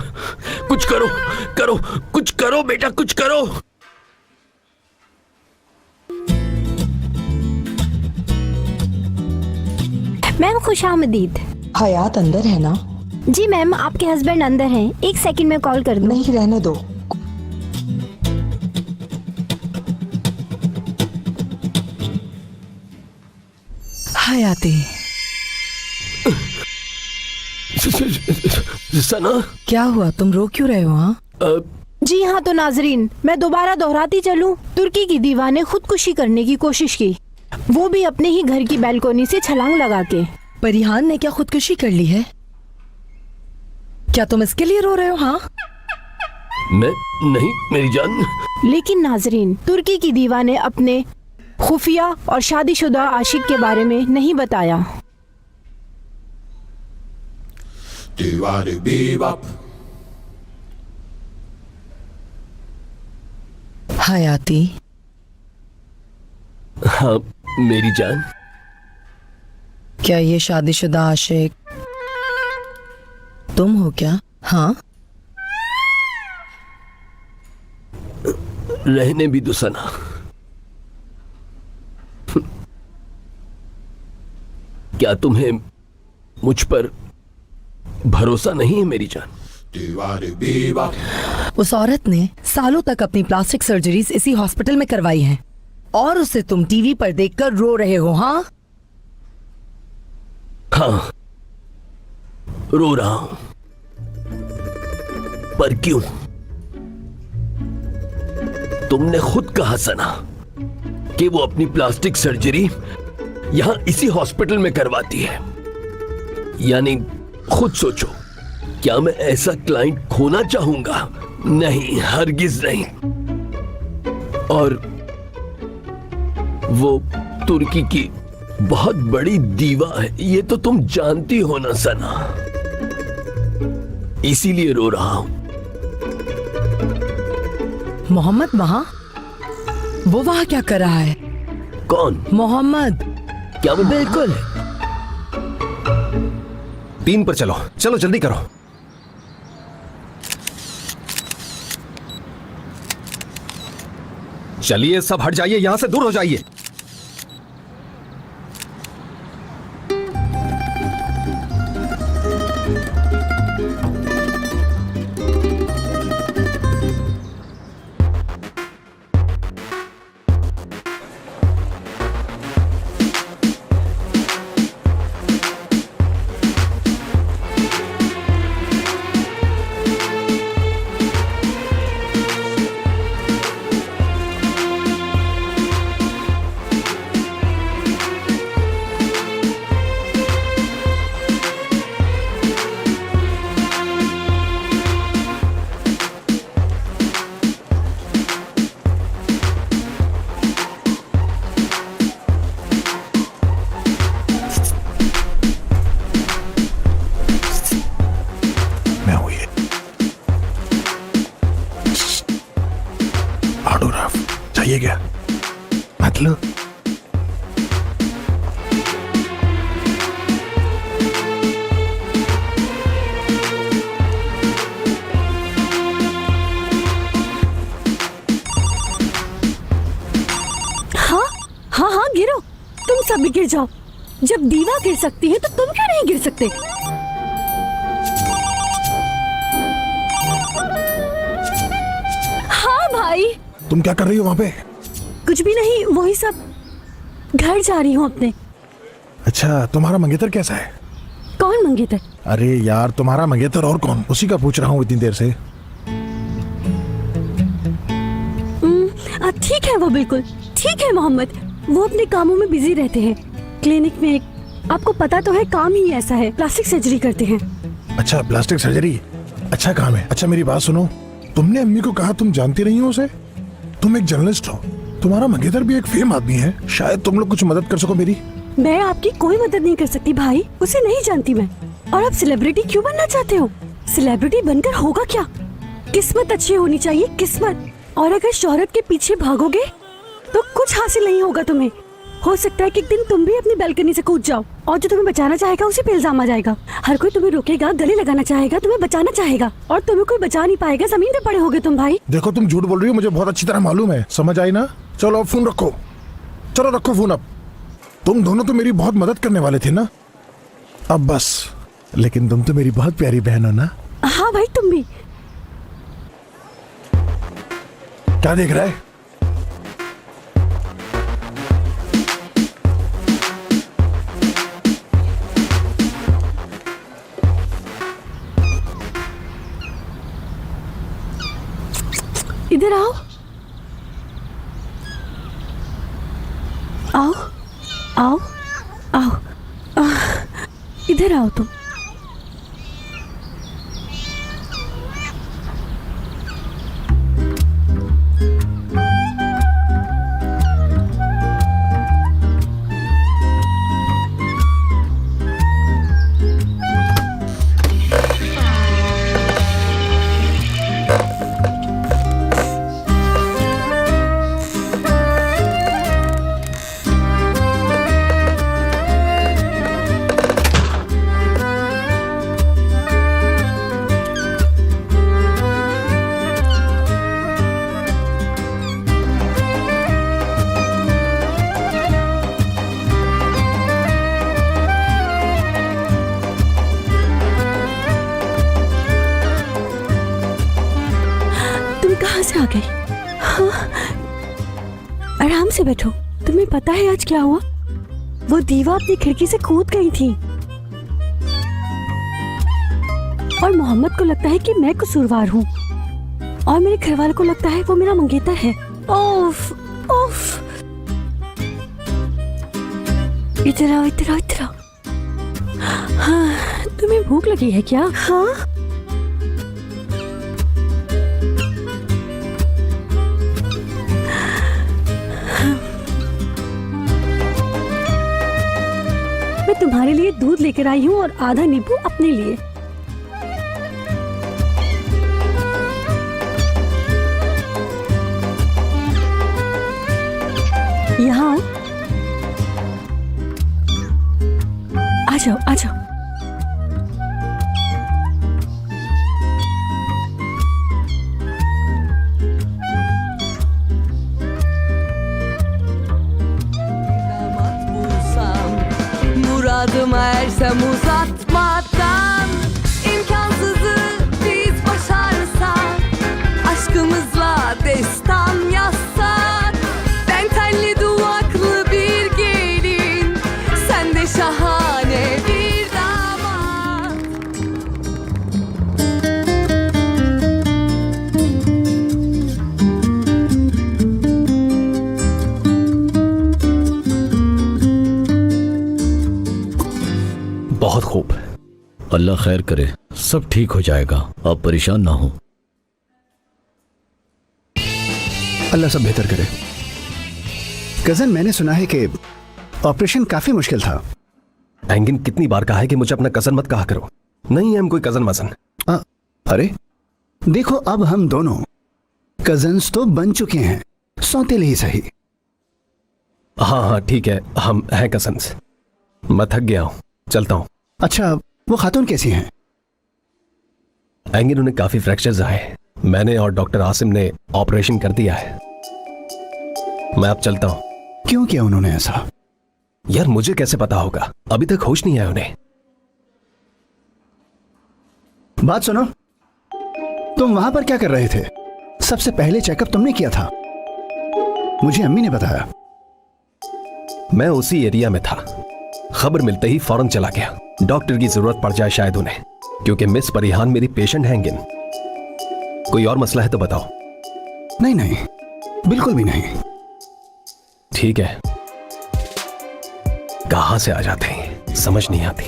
कुछ करो, करो, कुछ करो बेटा, कुछ करो। मैम खुशामदीद। हयात अंदर है ना? जी मैम, आपके हस्बैंड अंदर हैं। 1 सेकंड में कॉल कर दूं? नहीं, रहने दो। हयाती, सना, क्या हुआ? तुम रो क्यों रहे हो? हाँ जी हाँ, तो नाजरीन, मैं दोबारा दोहराती चलूं। तुर्की की दीवा ने खुदकुशी करने की कोशिश की, वो भी अपने ही घर की बैल्कोनी से छलांग लगा के। परिहान ने क्या खुदकुशी कर ली है? क्या तुम इसके लिए रो रहे हो? हाँ मैं नहीं मेरी जान। लेकिन नाजरीन, तुर्की की दीवा ने अपने खुफिया और शादीशुदा आशिक के बारे में नहीं बताया। हयाती, हाँ मेरी जान। क्या ये शादीशुदा आशिक तुम हो क्या? हाँ रहने भी दो सना। क्या तुम्हें मुझ पर भरोसा नहीं है मेरी जान? उस औरत ने सालों तक अपनी प्लास्टिक सर्जरीज इसी हॉस्पिटल में करवाई हैं और उसे तुम टीवी पर देखकर रो रहे हो? हाँ हाँ रो रहा हूं, पर क्यों? तुमने खुद कहा सना कि वो अपनी प्लास्टिक सर्जरी यहां इसी हॉस्पिटल में करवाती है। यानी खुद सोचो, क्या मैं ऐसा क्लाइंट खोना चाहूंगा? नहीं, हरगिज नहीं। और वो तुर्की की बहुत बड़ी दीवा है, ये तो तुम जानती हो ना सना, इसीलिए रो रहा हूं। मोहम्मद वहां? वो वहां क्या कर रहा है? कौन? मोहम्मद। क्या वो? बिल्कुल। 3 पर चलो, चलो जल्दी करो। चलिए सब हट जाइए, यहां से दूर हो जाइए। चाहिए क्या? मतलब हाँ हाँ हाँ गिरो, तुम सब भी गिर जाओ। जब दीवा गिर सकती है तो तुम क्यों नहीं गिर सकते? हाँ भाई। तुम क्या कर रही हो वहाँ पे? कुछ भी नहीं, वही सब। घर जा रही हूँ अपने। अच्छा, तुम्हारा मंगेतर कैसा है? कौन मंगेतर? अरे यार, तुम्हारा मंगेतर और कौन? उसी का पूछ रहा हूँ इतनी देर से। ठीक है, वो बिल्कुल ठीक है मोहम्मद। वो अपने कामों में बिजी रहते हैं। क्लिनिक में आपको पता तो है, काम ही ऐसा है, प्लास्टिक सर्जरी करते हैं। अच्छा, प्लास्टिक सर्जरी अच्छा काम है। अच्छा मेरी बात सुनो, तुमने अम्मी को कहा तुम जानती नहीं हो उसे? तुम एक जर्नलिस्ट हो, तुम्हारा मंगेतर भी एक फेम आदमी है, शायद तुम लोग कुछ मदद कर सको मेरी। मैं आपकी कोई मदद नहीं कर सकती भाई, उसे नहीं जानती मैं। और आप सेलिब्रिटी क्यों बनना चाहते हो? सेलिब्रिटी बनकर होगा क्या? किस्मत अच्छी होनी चाहिए, किस्मत। और अगर शोहरत के पीछे भागोगे तो कुछ हासिल नहीं होगा तुम्हें। हो सकता है कि एक दिन तुम भी अपनी बालकनी से कूद जाओ और जो तुम्हें बचाना चाहेगा उसे पे इल्जाम आ जाएगा। हर कोई तुम्हें रोकेगा, गले लगाना चाहेगा, तुम्हें बचाना चाहेगा और तुम्हें कोई बचा नहीं पाएगा। जमीन पे पड़े होगे तुम भाई। देखो तुम झूठ बोल रही हो, मुझे बहुत अच्छी तरह मालूम है। समझ आई ना? चलो अब फोन रखो, चलो रखो फोन अब। तुम दोनों तो मेरी बहुत मदद करने वाले थे ना, अब बस। लेकिन तुम तो मेरी बहुत प्यारी बहन हो ना। हाँ भाई तुम भी। क्या देख रहा है? इधर आओ, आओ आओ आओ, इधर आओ तुम। आ गई। हाँ, आराम से बैठो। तुम्हें पता है आज क्या हुआ? वो दीवा अपनी खिड़की से कूद गई थी और मोहम्मद को लगता है कि मैं कसूरवार हूँ और मेरे घर वालों को लगता है वो मेरा मंगेतर है। ओफ ओफ, इधर आओ इधर आओ इधर आओ। हाँ, तुम्हें भूख लगी है क्या? हाँ मैं तुम्हारे लिए दूध लेकर आई हूँ और आधा नींबू अपने लिए। यहाँ आ जाओ आ जाओ। Muradıma ersem uzatmadan, imkansızı biz başarsak, aşkımızla destan yazsak. Ben telli duvaklı bir gelin, sen de şahane bir damat. बहुत खूब, अल्लाह खैर करे, सब ठीक हो जाएगा, आप परेशान ना हो। अल्लाह सब बेहतर करे। कजन, मैंने सुना है कि ऑपरेशन काफी मुश्किल था। एंगिन कितनी बार कहा है कि मुझे अपना कजन मत कहा करो। नहीं है हम कोई कजन मजन। अरे देखो, अब हम दोनों कजन्स तो बन चुके हैं, सौतेले ही सही। हाँ हाँ ठीक है, हम हैं कजन्स। मैं थक गया हूँ, चलता हूँ। अच्छा, वो खातून कैसी हैं? एंगिन, उन्हें काफी फ्रैक्चर्स आए। मैंने और डॉक्टर आसिम ने ऑपरेशन कर दिया है। मैं अब चलता हूँ। क्यों किया उन्होंने ऐसा? यार मुझे कैसे पता होगा, अभी तक होश नहीं आया उन्हें। बात सुनो, तुम वहां पर क्या कर रहे थे? सबसे पहले चेकअप तुमने किया था, मुझे अम्मी ने बताया। मैं उसी एरिया में था, खबर मिलते ही फौरन चला गया। डॉक्टर की जरूरत पड़ जाए शायद उन्हें, क्योंकि मिस परिहान मेरी पेशेंट है। एंगिन, कोई और मसला है तो बताओ। नहीं नहीं, बिल्कुल भी नहीं। ठीक है, कहां से आ जाते हैं समझ नहीं आती।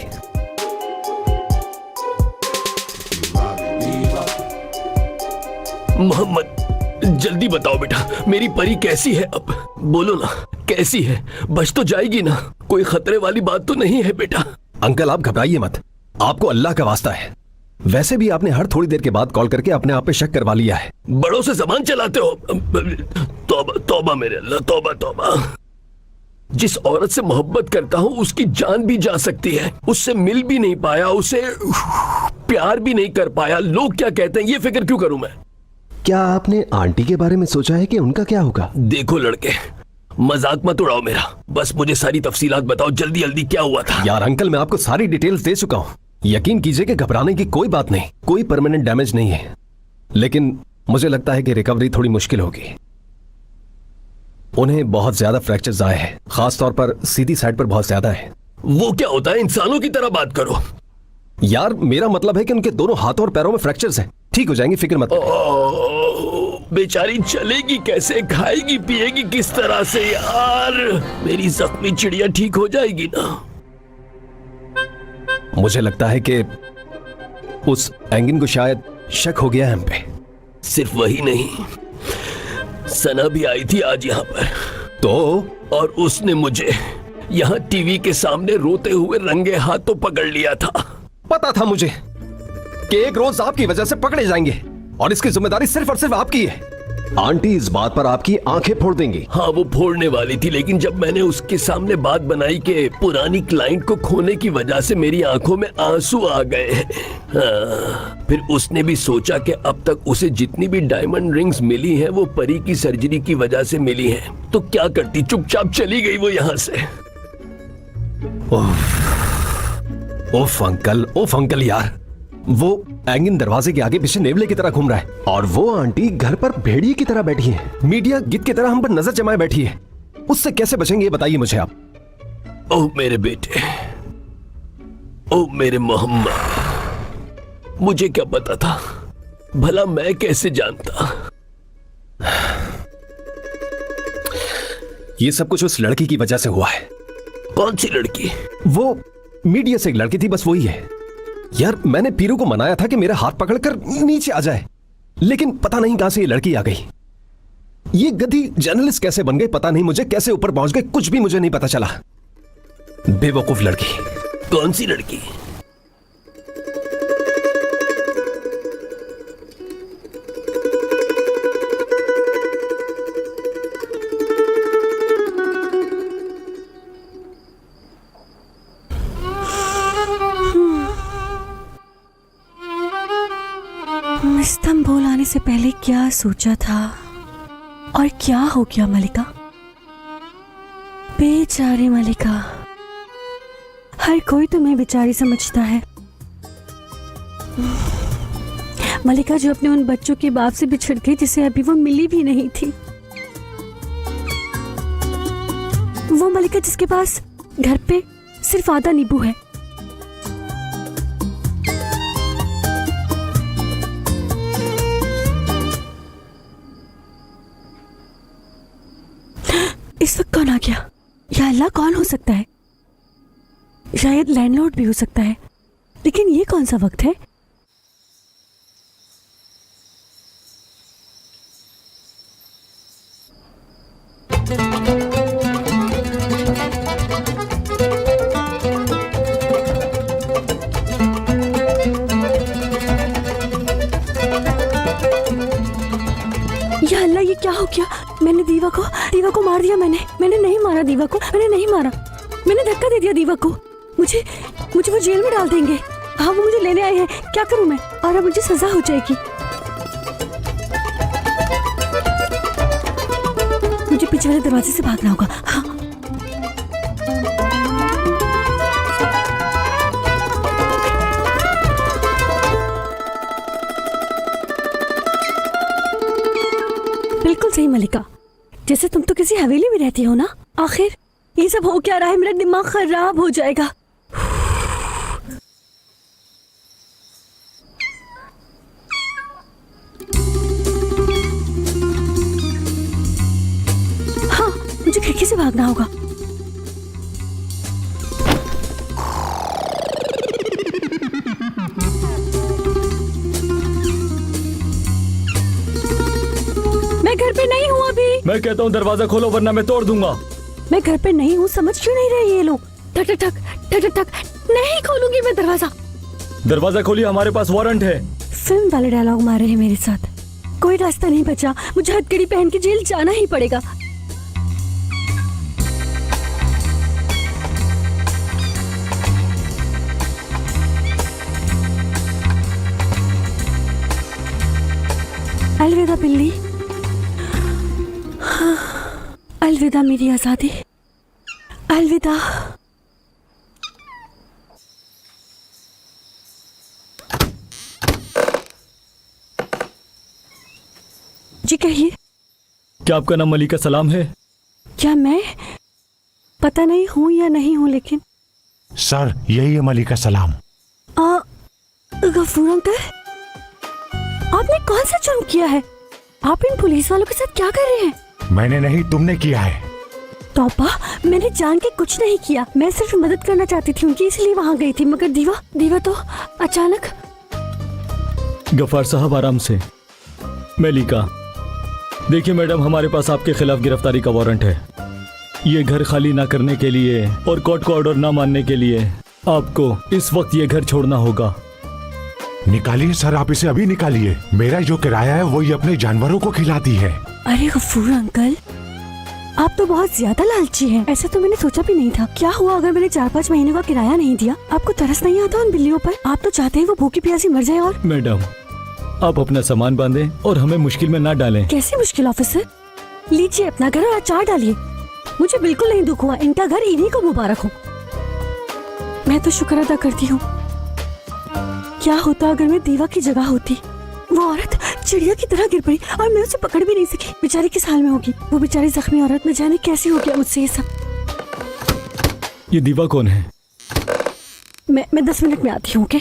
मोहम्मद, जल्दी बताओ बेटा, मेरी परी कैसी है अब? बोलो ना, कैसी है? बच तो जाएगी ना? कोई खतरे वाली बात तो नहीं है बेटा? अंकल आप घबराइए मत, आपको अल्लाह का वास्ता है। वैसे भी आपने हर थोड़ी देर के बाद कॉल करके अपने आप पे शक करवा लिया है। बड़ों से जबान चलाते हो। तौबा तौबा मेरे अल्लाह, तौबा तौबा। जिस औरत से मोहब्बत करता हूँ उसकी जान भी जा सकती है। उससे मिल भी नहीं पाया, उसे प्यार भी नहीं कर पाया। लोग क्या कहते हैं ये फिक्र क्यों करूं मैं? क्या आपने आंटी के बारे में सोचा है कि उनका क्या होगा? देखो लड़के, मजाक मत उड़ाओ मेरा, बस मुझे सारी तफसीलात बताओ जल्दी जल्दी, क्या हुआ था? यार अंकल, मैं आपको सारी डिटेल्स दे चुका हूँ। यकीन कीजिए कि घबराने की कोई बात नहीं, कोई परमानेंट डैमेज नहीं है, लेकिन मुझे लगता है कि रिकवरी थोड़ी मुश्किल होगी। उन्हें बहुत ज्यादा फ्रैक्चर्स आए हैं, खास तौर पर सीधी साइड पर बहुत ज्यादा है। वो क्या होता है? इंसानों की तरह बात करो। यार मेरा मतलब है कि उनके दोनों हाथों और पैरों में फ्रैक्चर्स हैं। ठीक हो जाएंगी, फिक्र मत करो। बेचारी चलेगी कैसे, खाएगी पिएगी किस तरह से? यार मेरी जख्मी चिड़िया ठीक हो जाएगी ना? मुझे लगता है कि उस एंगिन को शायद शक हो गया है हम पे। सिर्फ वही नहीं, सना भी आई थी आज यहाँ पर, तो और उसने मुझे यहाँ टीवी के सामने रोते हुए रंगे हाथों पकड़ लिया था। पता था मुझे कि एक रोज आपकी वजह से पकड़े जाएंगे और इसकी जिम्मेदारी सिर्फ और सिर्फ आपकी है। आंटी इस बात पर आपकी आंखें फोड़ देंगी। हाँ वो फोड़ने वाली थी, लेकिन जब मैंने उसके सामने बात बनाई कि पुरानी क्लाइंट को खोने की वजह से मेरी आंखों में आंसू आ गए हैं, हाँ, फिर उसने भी सोचा कि अब तक उसे जितनी भी डायमंड रिंग्स मिली हैं वो परी की सर्जरी की वजह से मिली हैं, तो क्या करती, चुपचाप चली गई वो यहाँ से। ओफ अंकल यार, वो एंगिन दरवाजे के आगे पीछे नेवले की तरह घूम रहा है और वो आंटी घर पर भेड़िए की तरह बैठी है, मीडिया गिद्ध की तरह हम पर नजर जमाए बैठी है। उससे कैसे बचेंगे ये बताइए मुझे आप। ओह मेरे बेटे, ओह मेरे मोहम्मद, मुझे क्या पता था, भला मैं कैसे जानता? ये सब कुछ उस लड़की की वजह से हुआ है। कौन सी लड़की? वो मीडिया से एक लड़की थी, बस वही है। यार मैंने पीरू को मनाया था कि मेरा हाथ पकड़कर नीचे आ जाए, लेकिन पता नहीं कहां से ये लड़की आ गई। ये गधी जर्नलिस्ट कैसे बन गए पता नहीं मुझे, कैसे ऊपर पहुंच गए कुछ भी मुझे नहीं पता चला। बेवकूफ लड़की। कौन सी लड़की? इस्तांबुल आने से पहले क्या सोचा था और क्या हो गया मलिका? बेचारी मलिका, हर कोई तुम्हें बेचारी समझता है। मलिका जो अपने उन बच्चों के बाप से बिछड़ गई जिसे अभी वो मिली भी नहीं थी। वो मलिका जिसके पास घर पे सिर्फ आधा नींबू है। इस वक्त कौन आ गया? या अल्लाह, कौन हो सकता है? शायद लैंडलॉर्ड भी हो सकता है, लेकिन ये कौन सा वक्त है? या अल्लाह, ये क्या हो गया? मैंने दीवा को मार दिया। मैंने नहीं मारा दीवा को, मैंने नहीं मारा, मैंने धक्का दे दिया दीवा को। मुझे वो जेल में डाल देंगे। हाँ वो मुझे लेने आए हैं, क्या करूं मैं? और अब मुझे सजा हो जाएगी। मुझे पीछे वाले दरवाजे से भागना होगा। हाँ बिल्कुल सही मलिका, जैसे तुम तो किसी हवेली में रहती हो ना। आखिर ये सब हो क्या रहा है? मेरा दिमाग खराब हो जाएगा। हाँ मुझे खिड़की से भागना होगा। मैं घर पे नहीं हूँ अभी। मैं कहता हूँ दरवाजा खोलो वरना मैं तोड़ दूंगा। मैं घर पे नहीं हूँ, समझ क्यों नहीं रहे ये लोग? ठक ठक ठक ठक ठक ठक। नहीं खोलूंगी मैं दरवाजा। दरवाजा खोलिए, हमारे पास वारंट है। फिल्म वाले डायलॉग मार रहे हैं मेरे साथ। कोई रास्ता नहीं बचा, मुझे हथकड़ी पहन के जेल जाना ही पड़ेगा। बिल्ली। अलविदा मेरी आजादी, अलविदा। जी कहिए। क्या आपका नाम मलिका सलाम है? क्या मैं पता नहीं हूँ या नहीं हूँ, लेकिन सर यही है मलिका सलाम। गफूर अंकल, आपने कौन सा जुर्म किया है? आप इन पुलिस वालों के साथ क्या कर रहे हैं? मैंने नहीं, तुमने किया है। तौबा, मैंने जान के कुछ नहीं किया। मैं सिर्फ मदद करना चाहती थी उनकी, इसलिए वहाँ गई थी। मगर दीवा तो अचानक। गफार साहब आराम से। मलिका देखिए मैडम, हमारे पास आपके खिलाफ गिरफ्तारी का वारंट है। ये घर खाली ना करने के लिए और कोर्ट का ऑर्डर ना मानने के लिए आपको इस वक्त ये घर छोड़ना होगा। निकालिए सर, आप इसे अभी निकालिए। मेरा जो किराया है वो ये अपने जानवरों को खिलाती है। अरे गफूर अंकल, आप तो बहुत ज्यादा लालची हैं। ऐसा तो मैंने सोचा भी नहीं था। क्या हुआ अगर मैंने 4-5 महीने का किराया नहीं दिया? आपको तरस नहीं आता उन बिल्लियों पर? आप तो चाहते हैं वो भूखी प्यासी मर जाए। और मैडम आप अपना सामान बांधें और हमें मुश्किल में ना डालें। कैसी मुश्किल ऑफिसर? लीजिए अपना घर और अचार डालिए। मुझे बिल्कुल नहीं दुख हुआ। इनका घर इन्हीं को मुबारक हो। मैं तो शुक्र अदा करती हूँ। क्या होता अगर मैं दीवा की जगह होती? वो औरत चिड़िया की तरह गिर पड़ी और मैं उसे पकड़ भी नहीं सकी। बेचारी किस हाल में होगी? वो बेचारी जख्मी औरत, न जाने कैसी हो गया मुझसे ये सब। ये दीवा कौन है? मैं 10 मिनट में आती हूँ। ओके?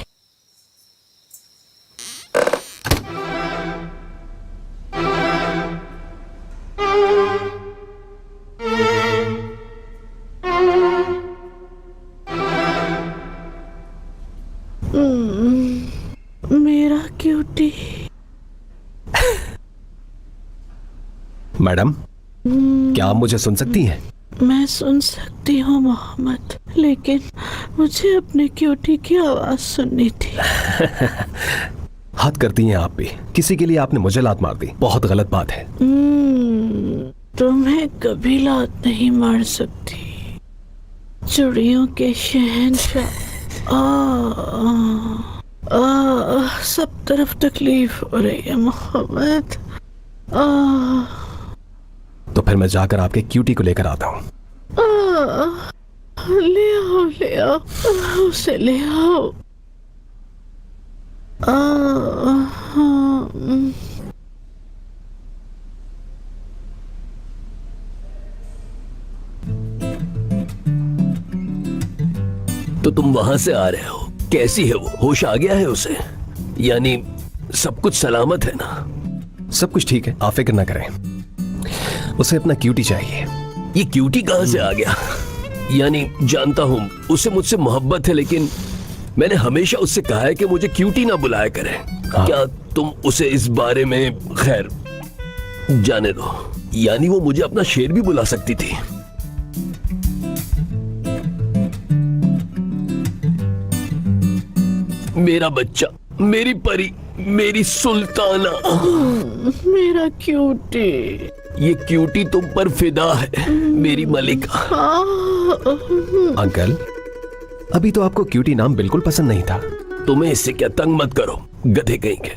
मेरा क्यूटी। मैडम क्या आप मुझे सुन सकती हैं? मैं सुन सकती हूँ मोहम्मद, लेकिन मुझे अपने क्यूटी की आवाज सुननी थी। हद करती हैं आप भी। किसी के लिए आपने मुझे लात मार दी, बहुत गलत बात है। तुम्हें कभी लात नहीं मार सकती। चिड़ियों के शहंशाह। सब तरफ तकलीफ हो रही है मोहम्मद। तो फिर मैं जाकर आपके क्यूटी को लेकर आता हूँ। ले आओ उसे ले आओ। तो तुम वहां से आ रहे हो? कैसी है वो? होश आ गया है उसे? यानी सब कुछ सलामत है ना? सब कुछ ठीक है, आप फिक्र ना करें। उसे अपना क्यूटी चाहिए। ये क्यूटी कहाँ से आ गया? यानी जानता हूँ उसे मुझसे मोहब्बत है, लेकिन मैंने हमेशा उससे कहा है कि मुझे क्यूटी ना बुलाया करे। क्या तुम उसे इस बारे में? खैर जाने दो। यानी वो मुझे अपना शेर भी बुला सकती थी। मेरा बच्चा, मेरी परी, मेरी सुल्ताना, मेरा क्यूटी। ये क्यूटी तुम पर फिदा है मेरी मलिका। अंकल अभी तो आपको क्यूटी नाम बिल्कुल पसंद नहीं था। तुम्हें इससे क्या? तंग मत करो, गधे कहेंगे।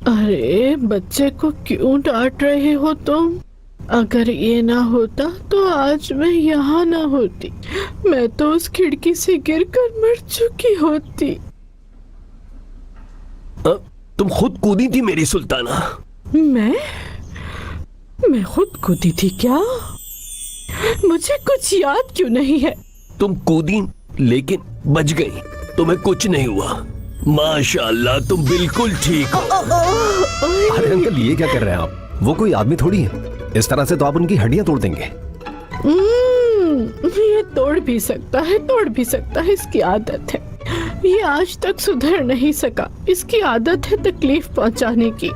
अरे बच्चे को क्यों डांट रहे हो तुम? अगर ये ना होता तो आज मैं यहाँ ना होती। मैं तो उस खिड़की से गिरकर मर चुकी होती। तुम खुद कूदी थी मेरी सुल्ताना। मैं खुद कूदी थी क्या? मुझे कुछ याद क्यों नहीं है? तुम कूदी लेकिन बच गई, तुम्हें कुछ नहीं हुआ। माशाल्लाह तुम बिल्कुल ठीक हो। अरे अंकल ये क्या कर रहे हैं आप? वो कोई आदमी थोड़ी है। इस तरह से तो आप उनकी हड्डियां तोड़ देंगे। ये तोड़ भी सकता है, इसकी आदत है। ये आज तक सुधर नहीं सका। इसकी आदत है तकलीफ पहुंचाने की।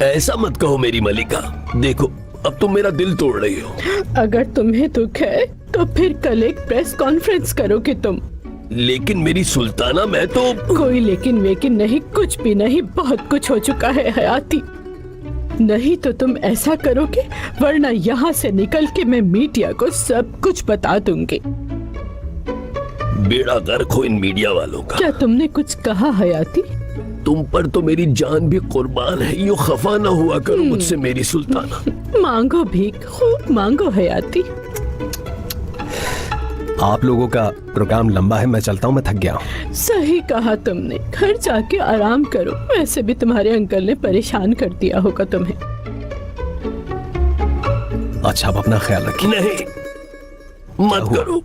ऐसा मत कहो मेरी मलिका। देखो अब तुम मेरा दिल तोड़ रही हो। अगर तुम्हें दुख है तो फिर कल एक प्रेस कॉन्फ्रेंस करोगे तुम। लेकिन मेरी सुल्ताना, मैं तो। कोई लेकिन वेकिन नहीं, कुछ भी नहीं। बहुत कुछ हो चुका है हयाती। नहीं तो तुम ऐसा करोगे, वरना यहाँ से निकल के मैं मीडिया को सब कुछ बता दूंगी। बेड़ा गर्क हो इन मीडिया वालों का। क्या तुमने कुछ कहा हयाती? तुम पर तो मेरी जान भी कुर्बान है। यूं खफा ना हुआ करो मुझसे मेरी सुल्ताना। मांगो भीख, खूब मांगो हयाती। आप लोगों का प्रोग्राम लंबा है, मैं चलता हूँ, मैं थक गया हूँ। सही कहा तुमने, घर जाके आराम करो। वैसे भी तुम्हारे अंकल ने परेशान कर दिया होगा तुम्हें। अच्छा, आप अपना ख्याल रखिए। नहीं, मत करो।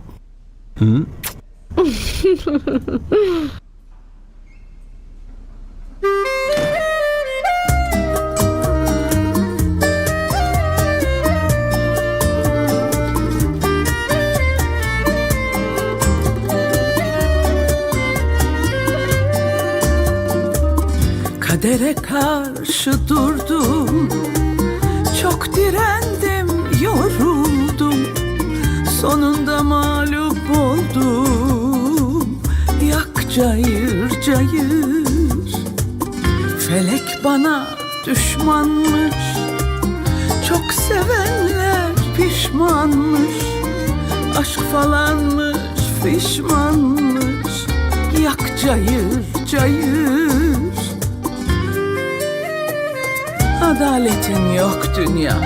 Kadere karşı durdum, çok direndim, yoruldum, sonunda mağlup oldum. Yak cayır cayır, felek bana düşmanmış, çok sevenler pişmanmış, aşk falanmış fişmanmış. Yak cayır cayır, adaletin yok dünya,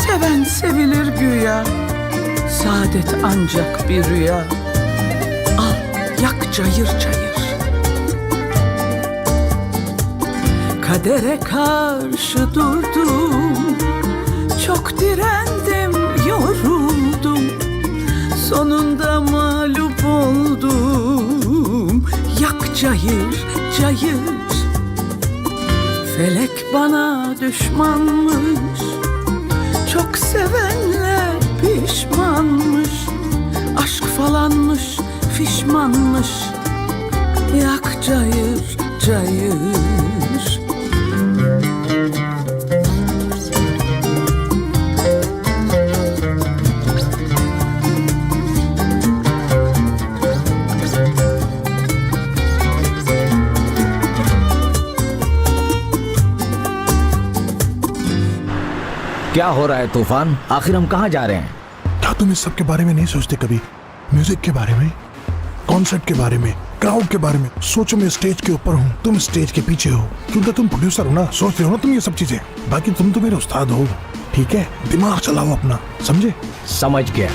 seven sevilir güya, saadet ancak bir rüya. Al yak cayır cayır. Kadere karşı durdum, çok direndim, yoruldum, sonunda mağlup oldum. Yak cayır cayır, felek bana düşmanmış, çok sevenler pişmanmış, aşk falanmış fişmanmış. Yak cayır cayır. क्या हो रहा है तूफान? आखिर हम कहाँ जा रहे हैं? क्या तुम इस सब के बारे में नहीं सोचते कभी? म्यूजिक के बारे में, कॉन्सर्ट के बारे में, क्राउड के बारे में। सोचो मैं स्टेज के ऊपर हूँ, तुम स्टेज के पीछे हो, क्योंकि तुम प्रोड्यूसर हो ना, सोचते हो ना तुम ये सब चीजें। बाकी तुम तो मेरे उस्ताद हो, ठीक है? दिमाग चलाओ अपना, समझे? समझ गया।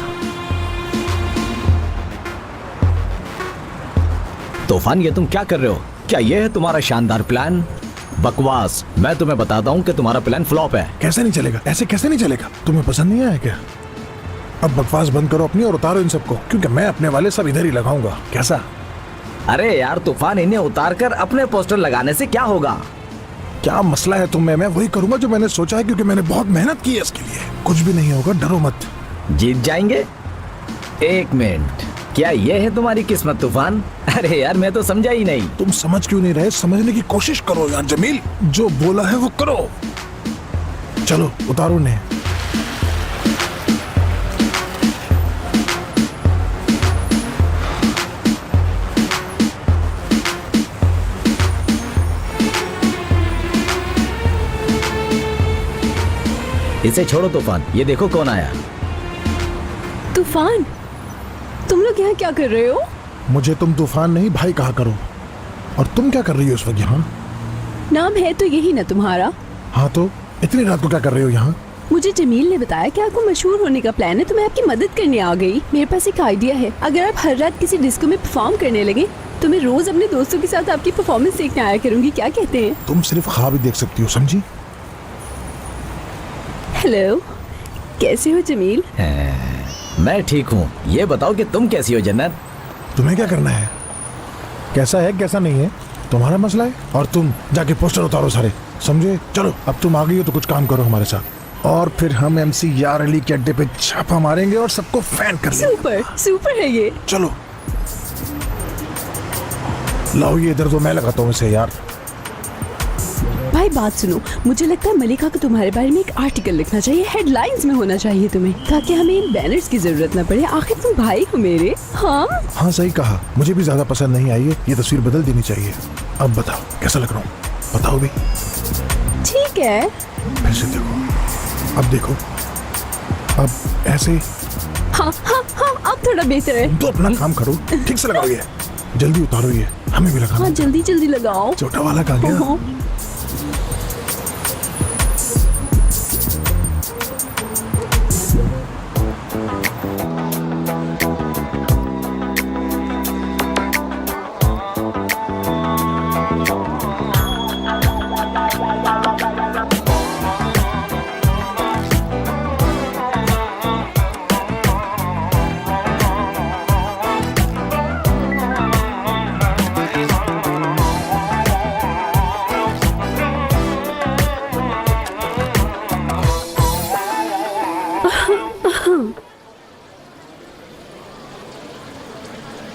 तूफान, ये तुम क्या कर रहे हो? क्या ये है तुम्हारा शानदार प्लान? बकवास। मैं तुम्हें बताता हूँ कि तुम्हारा प्लान फ्लॉप है। कैसे नहीं चलेगा? ऐसे कैसे नहीं चलेगा? तुम्हें पसंद नहीं आया क्या? अब बकवास बंद करो अपनी और उतारो इन सबको, क्योंकि मैं अपने वाले सब इधर ही लगाऊंगा। कैसा? अरे यार तूफान, इन्हें उतार कर अपने पोस्टर लगाने से क्या होगा? क्या मसला है तुम्हें? मैं वही करूंगा जो मैंने सोचा है, क्योंकि मैंने बहुत मेहनत की है इसके लिए। कुछ भी नहीं होगा, डरो मत। जीत जाएंगे? एक मिनट, क्या ये है तुम्हारी किस्मत तूफान? अरे यार मैं तो समझा ही नहीं। तुम समझ क्यों नहीं रहे? समझने की कोशिश करो यार जमील, जो बोला है वो करो। चलो उतारो ने। इसे छोड़ो तूफान, ये देखो कौन आया। तूफान, तुम लोग यहाँ क्या कर रहे हो? मुझे तुम तूफान नहीं भाई कहा करो। और तुम क्या कर रही हो इस वक्त यहाँ? नाम है तो यही ना तुम्हारा? हाँ, तो इतनी रात को क्या कर रहे हो यहाँ? मुझे जमील ने बताया कि आपको मशहूर होने का प्लान है, तो मैं आपकी मदद करने आ गई। मेरे पास एक आइडिया है, अगर आप हर रात किसी डिस्को में परफॉर्म करने लगे तो मैं रोज अपने दोस्तों के साथ आपकी परफॉर्मेंस देखने आया करूंगी। क्या कहते हैं? तुम सिर्फ ख्वाब ही देख सकती हो, समझी? हेलो, कैसे हो जमील? मैं ठीक हूँ। ये बताओ कि तुम कैसी हो जन्नत? तुम्हें क्या करना है? कैसा है कैसा नहीं है तुम्हारा मसला है। और तुम जाके पोस्टर उतारो सारे, समझे? चलो अब तुम आ गई हो तो कुछ काम करो हमारे साथ, और फिर हम MC यार अली के अड्डे पे छापा मारेंगे और सबको फैन कर लेंगे। सुपर सुपर है ये। चलो लाओ ये इधर, तो मैं लगाता हूँ इसे यार। भाई बात सुनो, मुझे लगता है मलिका को तुम्हारे बारे में एक आर्टिकल लिखना चाहिए, हेडलाइंस में होना चाहिए तुम्हें, ताकि हमें इन बैनर्स की जरूरत न पड़े। आखिर तुम भाई हो मेरे। हाँ सही कहा। मुझे भी ज्यादा पसंद नहीं आई है, ये तस्वीर बदल देनी चाहिए। अब बताओ कैसा लग रहा हूँ? बताओ भी। ठीक है, फिर से देखो, अब देखो, अब ऐसे। हाँ हाँ हाँ, अब थोड़ा बेहतर है। तो अपना काम करो, ठीक से लगाओ ये, जल्दी उतारो ये। हमें भी लगाना। हाँ जल्दी जल्दी लगाओ। छोटा वाला कहाँ गया? ओहो।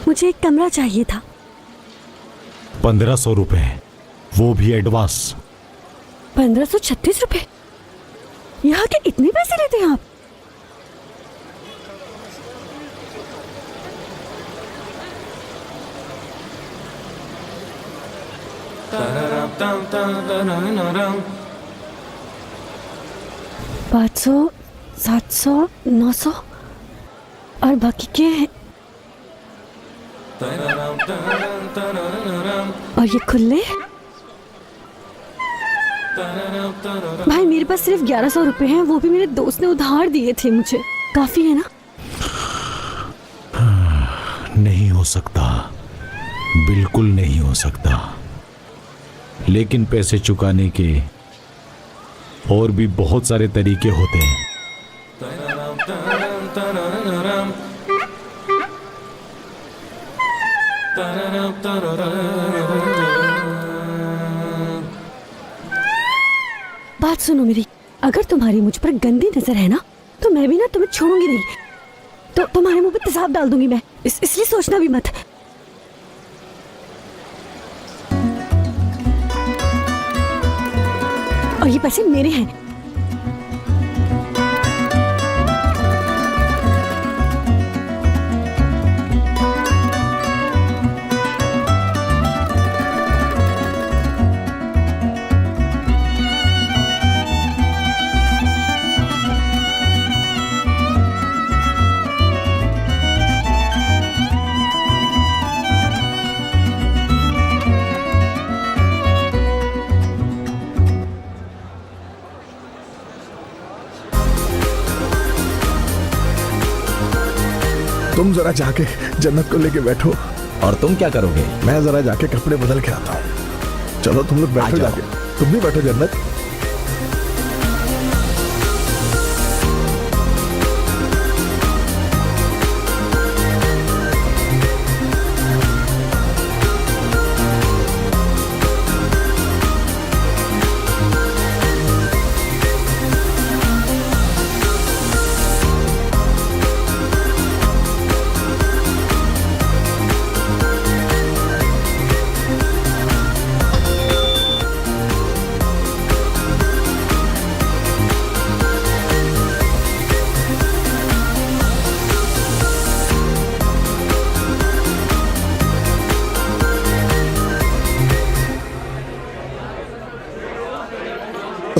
मुझे एक कमरा चाहिए था। 1500 रुपए, वो भी एडवांस। 1536 रुपए? यहाँ के इतने पैसे लेते हैं आप? पाँच सौ, 700, 900 और बाकी के और ये खुले। भाई मेरे पास सिर्फ 1100 रुपए हैं, वो भी मेरे दोस्त ने उधार दिए थे मुझे। काफी है ना? नहीं हो सकता, बिल्कुल नहीं हो सकता। लेकिन पैसे चुकाने के और भी बहुत सारे तरीके होते हैं। बात सुनो मेरी, अगर तुम्हारी मुझ पर गंदी नजर है ना, तो मैं भी ना तुम्हें छोड़ूंगी नहीं। तो तुम्हारे मुंह पे तेजाब डाल दूंगी मैं, इसलिए सोचना भी मत। और ये पैसे मेरे हैं। तुम जरा जाके जन्नत को लेके बैठो। और तुम क्या करोगे? मैं जरा जाके कपड़े बदल के आता हूँ। चलो तुम लोग बैठो जाके। तुम भी बैठो जन्नत।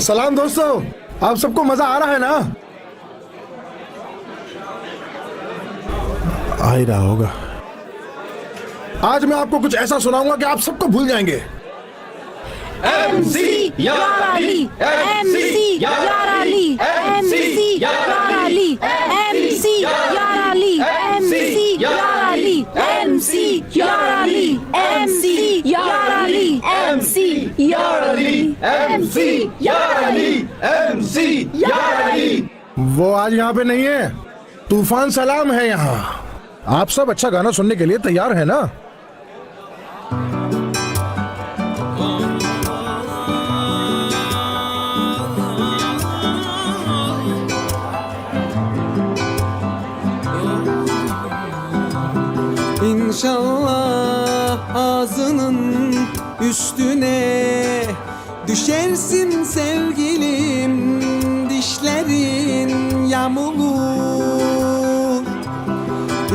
सलाम दोस्तों, आप सबको मजा आ रहा है ना? आ ही रहा होगा। आज मैं आपको कुछ ऐसा सुनाऊंगा कि आप सबको भूल जाएंगे। MC यार अली, MC यार अली, MC यार अली, MC यार अली, MC यार अली, MC यार अली, MC यार अली, MC यार अली, MC यार अली, MC यार अली। वो आज यहाँ पे नहीं है, तूफान सलाम है यहाँ। आप सब अच्छा गाना सुनने के लिए तैयार है ना? İnşallah ağzının üstüne düşersin sevgilim, dişlerin yamulur.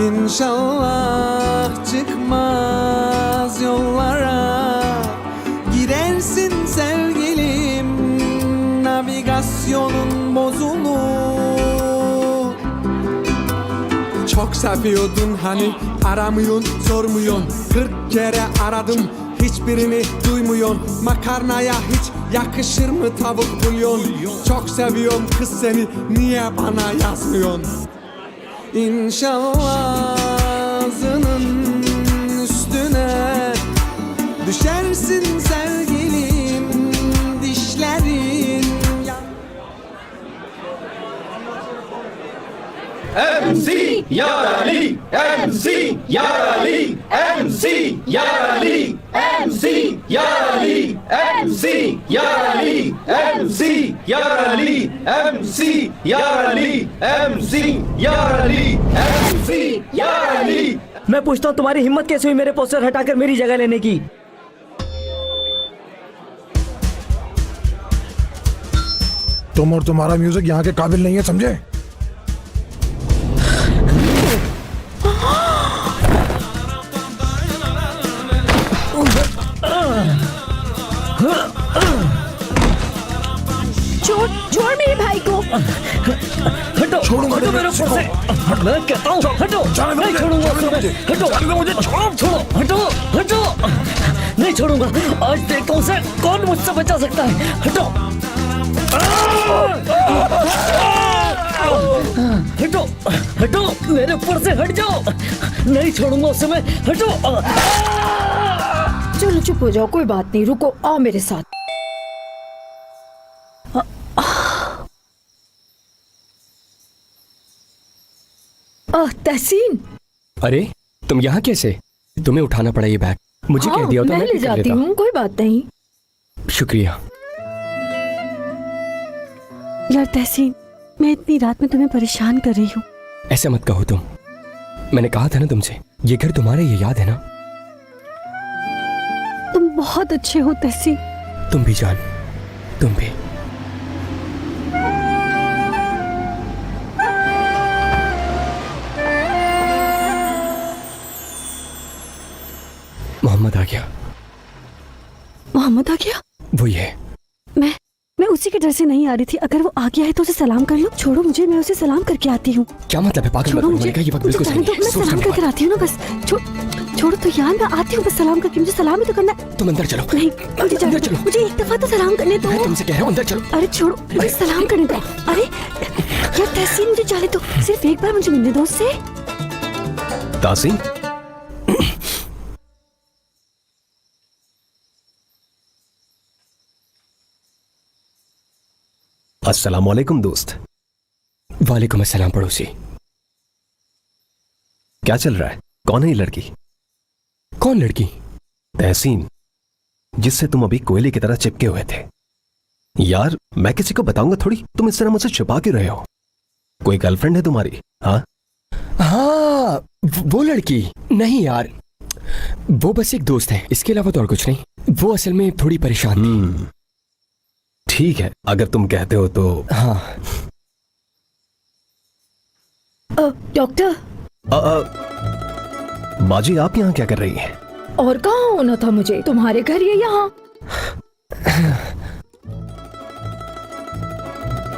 İnşallah çıkmaz yollara girersin sevgilim, navigasyonun bozulur. Çok Çok seviyordun hani aramıyorsun sormuyorsun 40 kere aradım hiçbirini duymuyorsun Makarnaya hiç yakışır mı tavuk bulyon Çok seviyorum kız seni niye bana yazmıyorsun İnşallah ağzının üstüne düşersin sevgilim dişlerin MC Yarali, MC Yarali, MC Yarali, MC Yarali, MC Yarali, MC Yarali, MC Yarali, MC Yarali, MC Yarali. मैं पूछता हूँ तुम्हारी हिम्मत कैसे हुई मेरे poster हटाकर मेरी जगह लेने की तुम और तुम्हारा म्यूजिक यहाँ के काबिल नहीं है समझे छोड़ मेरे भाई को हटो छोड़ूंगा हटो मेरे ऊपर से मैं कहता हूँ हटो नहीं छोड़ूंगा हटो मुझे छोड़ो हटो हटो नहीं छोड़ूंगा आज देखता हूँ उसे कौन मुझसे बचा सकता है हटो हटो हटो मेरे ऊपर से हट जाओ नहीं छोड़ूंगा उसे मैं हटो चलो चुप हो जाओ कोई बात नहीं रुको आओ मेरे साथ तहसीन अरे तुम यहाँ कैसे तुम्हें उठाना पड़ा ये बैग मुझे कह दिया मैं ले जाती हूँ कोई बात नहीं शुक्रिया यार तहसीन मैं इतनी रात में तुम्हें परेशान कर रही हूँ ऐसा मत कहो तुम मैंने कहा था ना तुमसे ये घर तुम्हारा ये याद है ना तुम बहुत अच्छे हो तहसीन तुम भी जान तुम भी मोहम्मद आ गया मोहम्मद आ गया वो ये मैं उसी के डर से नहीं आ रही थी अगर वो आ गया है तो उसे सलाम कर लो छोड़ो मुझे मैं उसे सलाम करके आती हूँ क्या मतलब है पागल मत बनो, मैंने कहा ये वक्त बिल्कुल सही है मैं सलाम करके आती हूँ ना बस छोड़ो तो यार मैं आती हूँ बस सलाम करके मुझे सलाम ही तो करना है तुम अंदर चलो नहीं मुझे जाने दो मुझे एक दफा तो सलाम करने दो मैं तुमसे कह रहा हूँ अंदर चलो अरे छोड़ो मुझे सलाम करने दो अरे यार तहसीन मुझे जाने दो सिर्फ एक बार मुझे मिलने दो उससे तासीन अस्सलाम वालेकुम दोस्त वालेकुम अस्सलाम पड़ोसी क्या चल रहा है कौन है ये लड़की कौन लड़की तहसीन जिससे तुम अभी कोयले की तरह चिपके हुए थे यार मैं किसी को बताऊंगा थोड़ी तुम इस तरह मुझसे छुपा क्यों रहे हो कोई गर्लफ्रेंड है तुम्हारी हाँ वो लड़की नहीं यार वो बस एक दोस्त है इसके अलावा तो और कुछ नहीं वो असल में थोड़ी परेशान थी ठीक है अगर तुम कहते हो तो हाँ डॉक्टर बाजी आप यहाँ क्या कर रही हैं और कहाँ होना था मुझे तुम्हारे घर या यहाँ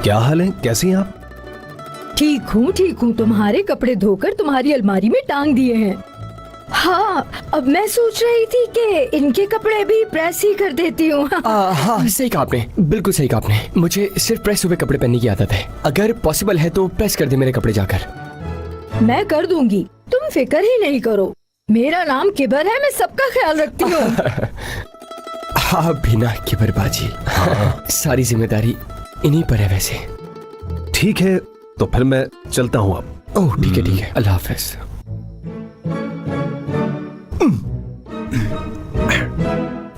क्या हाल है कैसी हैं आप ठीक हूँ तुम्हारे कपड़े धोकर तुम्हारी अलमारी में टांग दिए हैं हाँ अब मैं सोच रही थी कि इनके कपड़े भी प्रेस ही कर देती हूँ हाँ सही कहा आपने बिल्कुल सही कहा आपने मुझे सिर्फ प्रेस हुए कपड़े पहनने की आदत है अगर पॉसिबल है तो प्रेस कर दे मेरे कपड़े जाकर मैं कर दूंगी तुम फिक्र ही नहीं करो मेरा नाम किबर है मैं सबका ख्याल रखती हूँ हाँ बिना किबरबाजी सारी जिम्मेदारी इन्हीं पर है वैसे ठीक है तो फिर मैं चलता हूँ अब ओह ठीक है अल्लाह हाफिज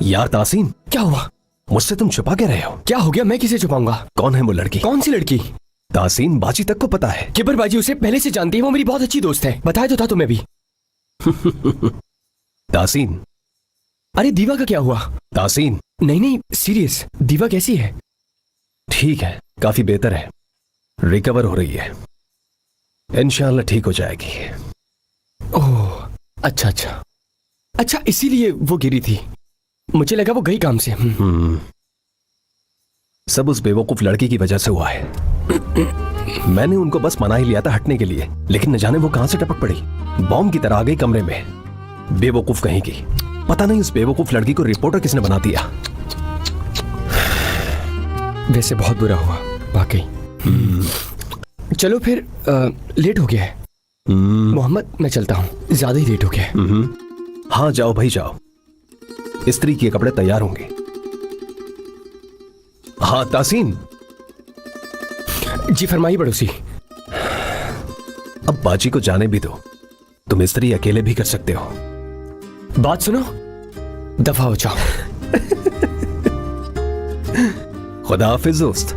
यार तासीन क्या हुआ मुझसे तुम छुपा के रहे हो क्या हो गया मैं किसे छुपाऊंगा कौन है वो लड़की कौन सी लड़की तासीन बाजी तक को पता है किबरबाजी उसे पहले से जानती है वो मेरी बहुत अच्छी दोस्त है बताया तो था तुम्हें भी तासीन अरे दीवा का क्या हुआ तासीन नहीं सीरियस दीवा कैसी है ठीक है काफी बेहतर है रिकवर हो रही है इंशाल्लाह ठीक हो जाएगी ओह अच्छा इसीलिए वो गिरी थी मुझे लगा वो गई काम से सब उस बेवकूफ लड़की की वजह से हुआ है मैंने उनको बस मना ही लिया था हटने के लिए, लेकिन न जाने वो कहां से टपक पड़ी, बॉम्ब की तरह आ गई कमरे में। बेवकूफ कहीं की। पता नहीं उस बेवकूफ लड़की को रिपोर्टर किसने बना दिया। वैसे बहुत बुरा हुआ वाकई। चलो फिर लेट हो गया है। मोहम्मद मैं चलता हूँ, ज्यादा ही लेट हो गया है। हाँ जाओ भाई जाओ, स्त्री के कपड़े तैयार होंगे। हाँ तासीन। जी फरमाइए पड़ोसी। अब बाजी को जाने भी दो, तुम स्त्री अकेले भी कर सकते हो। बात सुनो, दफा हो जाओ। खुदा हाफिज दोस्त।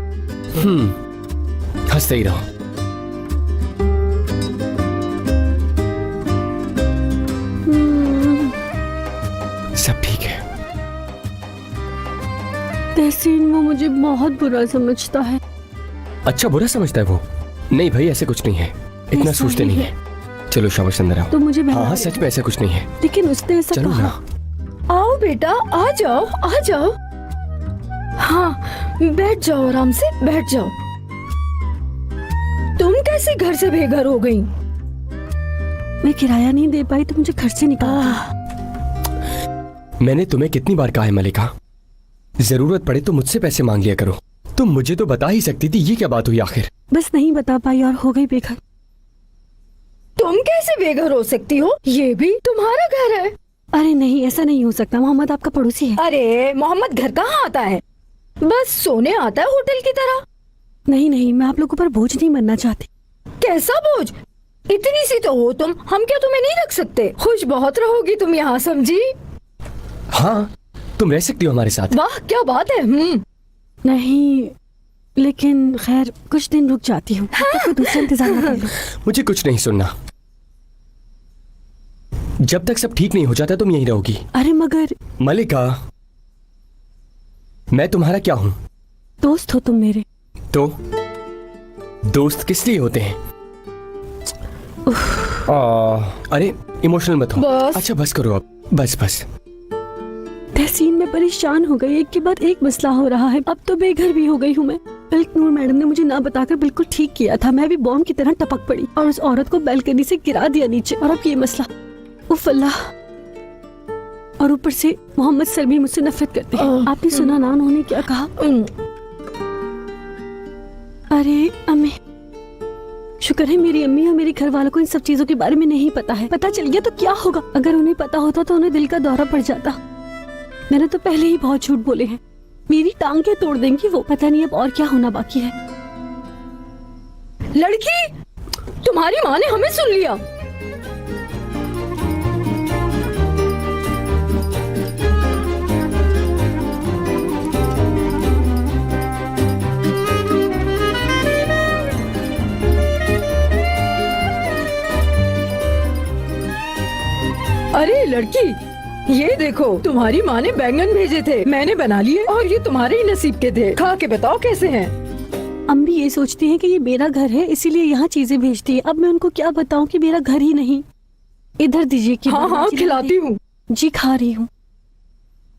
हंसते ही रहो। सब ठीक है। तहसीन वो मुझे बहुत बुरा समझता है। अच्छा बुरा समझता है वो? नहीं भाई ऐसे कुछ नहीं है, इतना ऐसा सोचते ही नहीं है। चलो शाबाश अंदर आओ। तो मुझे बहला हाँ दे। सच में ऐसा कुछ नहीं है। लेकिन उसने ऐसा चलो कहा। ना। आओ बेटा, आ जाओ आ जाओ। हाँ बैठ जाओ, आराम से बैठ जाओ। तुम कैसे घर से बेघर हो गई? मैं किराया नहीं दे पाई तो मुझे घर से निकाला। मैंने तुम्हें कितनी बार कहा है मलिका, जरूरत पड़े तो मुझसे पैसे मांग लिया करो। तुम मुझे तो बता ही सकती थी। ये क्या बात हुई आखिर? बस नहीं बता पाई और हो गई बेघर। तुम कैसे बेघर हो सकती हो? ये भी तुम्हारा घर है। अरे नहीं, ऐसा नहीं हो सकता। मोहम्मद आपका पड़ोसी है। अरे मोहम्मद घर कहाँ आता है? बस सोने आता है होटल की तरह। नहीं नहीं, मैं आप लोगों पर बोझ नहीं बनना चाहती। कैसा बोझ? इतनी सी तो हो तुम, हम क्या तुम्हें नहीं रख सकते? खुश बहुत रहोगी तुम यहाँ, समझी? हाँ तुम रह सकती हो हमारे साथ। वाह क्या बात है। नहीं लेकिन खैर कुछ दिन रुक जाती हूँ। हाँ। दूसरा इंतजाम कर लो। मुझे कुछ नहीं सुनना। जब तक सब ठीक नहीं हो जाता तुम यहीं रहोगी। अरे मगर मलिका, मैं तुम्हारा क्या हूँ? दोस्त हो तुम मेरे। तो दोस्त किस लिए होते हैं? अरे इमोशनल मत हो। बस। अच्छा बस करो अब, बस बस। तहसीन में परेशान हो गई, एक के बाद एक मसला हो रहा है। अब तो बेघर भी हो गई हूँ मैं। नूर मैडम ने मुझे ना बताकर बिल्कुल ठीक किया था। मैं भी बॉम्ब की तरह टपक पड़ी और उस औरत को बैल्कनी से गिरा दिया नीचे। और अब ये मसला, उफ अल्लाह। और ऊपर से मोहम्मद सर भी मुझसे नफरत करते हैं। आपने सुना ना उन्होंने क्या कहा? अरे अम्मी, शुक्र है मेरी अम्मी और मेरे घर वालों को इन सब चीजों के बारे में नहीं पता है। पता चल गया तो क्या होगा? अगर उन्हें पता होता तो उन्हें दिल का दौरा पड़ जाता। मैंने तो पहले ही बहुत झूठ बोले हैं। मेरी टांगें तोड़ देंगी वो। पता नहीं अब और क्या होना बाकी है। लड़की, तुम्हारी माँ ने हमें सुन लिया। अरे लड़की, ये देखो तुम्हारी माँ ने बैंगन भेजे थे, मैंने बना लिए और ये तुम्हारे ही नसीब के थे। खा के बताओ कैसे हैं? अम्मी ये सोचती हैं कि ये मेरा घर है इसीलिए यहाँ चीजें भेजती है। अब मैं उनको क्या बताऊँ कि मेरा घर ही नहीं। इधर दीजिए कि हाँ हाँ खिलाती हूँ। जी खा रही हूँ।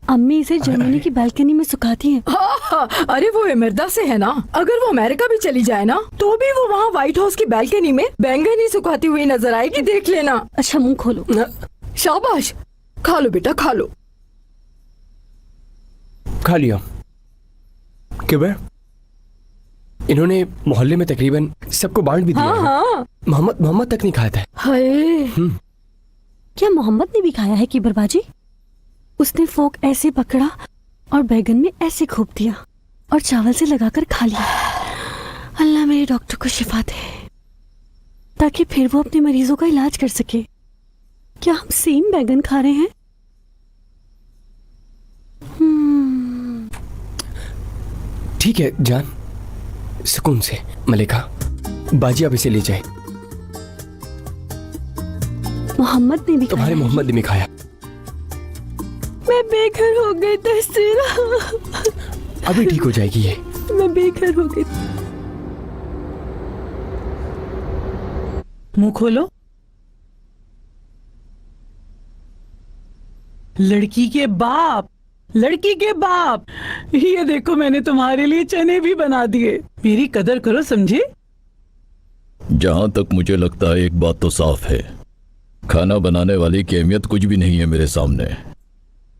अम्मी इसे जर्मनी की बालकनी में सुखाती हैं। हाँ हाँ, अरे वो इमरदा से है ना। अगर वो अमेरिका भी चली जाए ना तो भी वो वहाँ व्हाइट हाउस की बालकनी में बैंगन ही सुखाती हुई नजर आएगी, देख लेना। अच्छा मुंह खोलो। शाबाश, खा लो बेटा खा लो। खा लिया। किबर, इन्होंने मोहल्ले में तकरीबन सबको बांट भी दिया हाँ है। हाँ। मोहम्मद तक नहीं खाया था। हाय, क्या मोहम्मद ने भी खाया है किबर बाजी? उसने फोक ऐसे पकड़ा और बैगन में ऐसे खोप दिया और चावल से लगाकर खा लिया। अल्लाह मेरे डॉक्टर को शिफा दे ताकि फिर वो अपने मरीजों का इलाज कर सके। क्या हम सेम बैगन खा रहे हैं? ठीक है जान, सुकून से। मलिका, बाजी आप इसे ले जाए। मोहम्मद ने भी तुम्हारे मोहम्मद ने भी खाया। मैं बेघर हो गई तहसीन। अभी ठीक हो जाएगी ये। मैं बेघर हो गई। मुंह खोलो। लड़की के बाप, लड़की के बाप, ये देखो मैंने तुम्हारे लिए चने भी बना दिए। मेरी कदर करो, समझे? जहां तक मुझे लगता है एक बात तो साफ है, खाना बनाने वाली की अहमियत कुछ भी नहीं है मेरे सामने।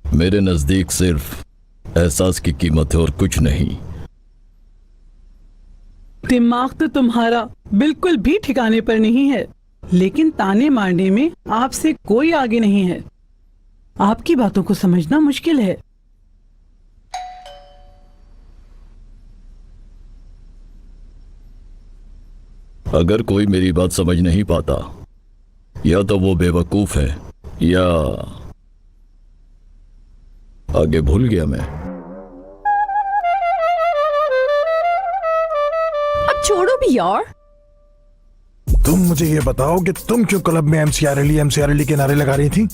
मेरे नजदीक सिर्फ एहसास की कीमत है और कुछ नहीं। दिमाग तो तुम्हारा बिल्कुल भी ठिकाने पर नहीं है, लेकिन ताने मारने में आपसे कोई आगे नहीं है। आपकी बातों को समझना मुश्किल है। अगर कोई मेरी बात समझ नहीं पाता, या तो वो बेवकूफ है या आगे भूल गया मैं। अब छोड़ो भी यार। तुम मुझे ये बताओ कि तुम क्यों क्लब में एमसीआर अली के नारे लगा रही थी?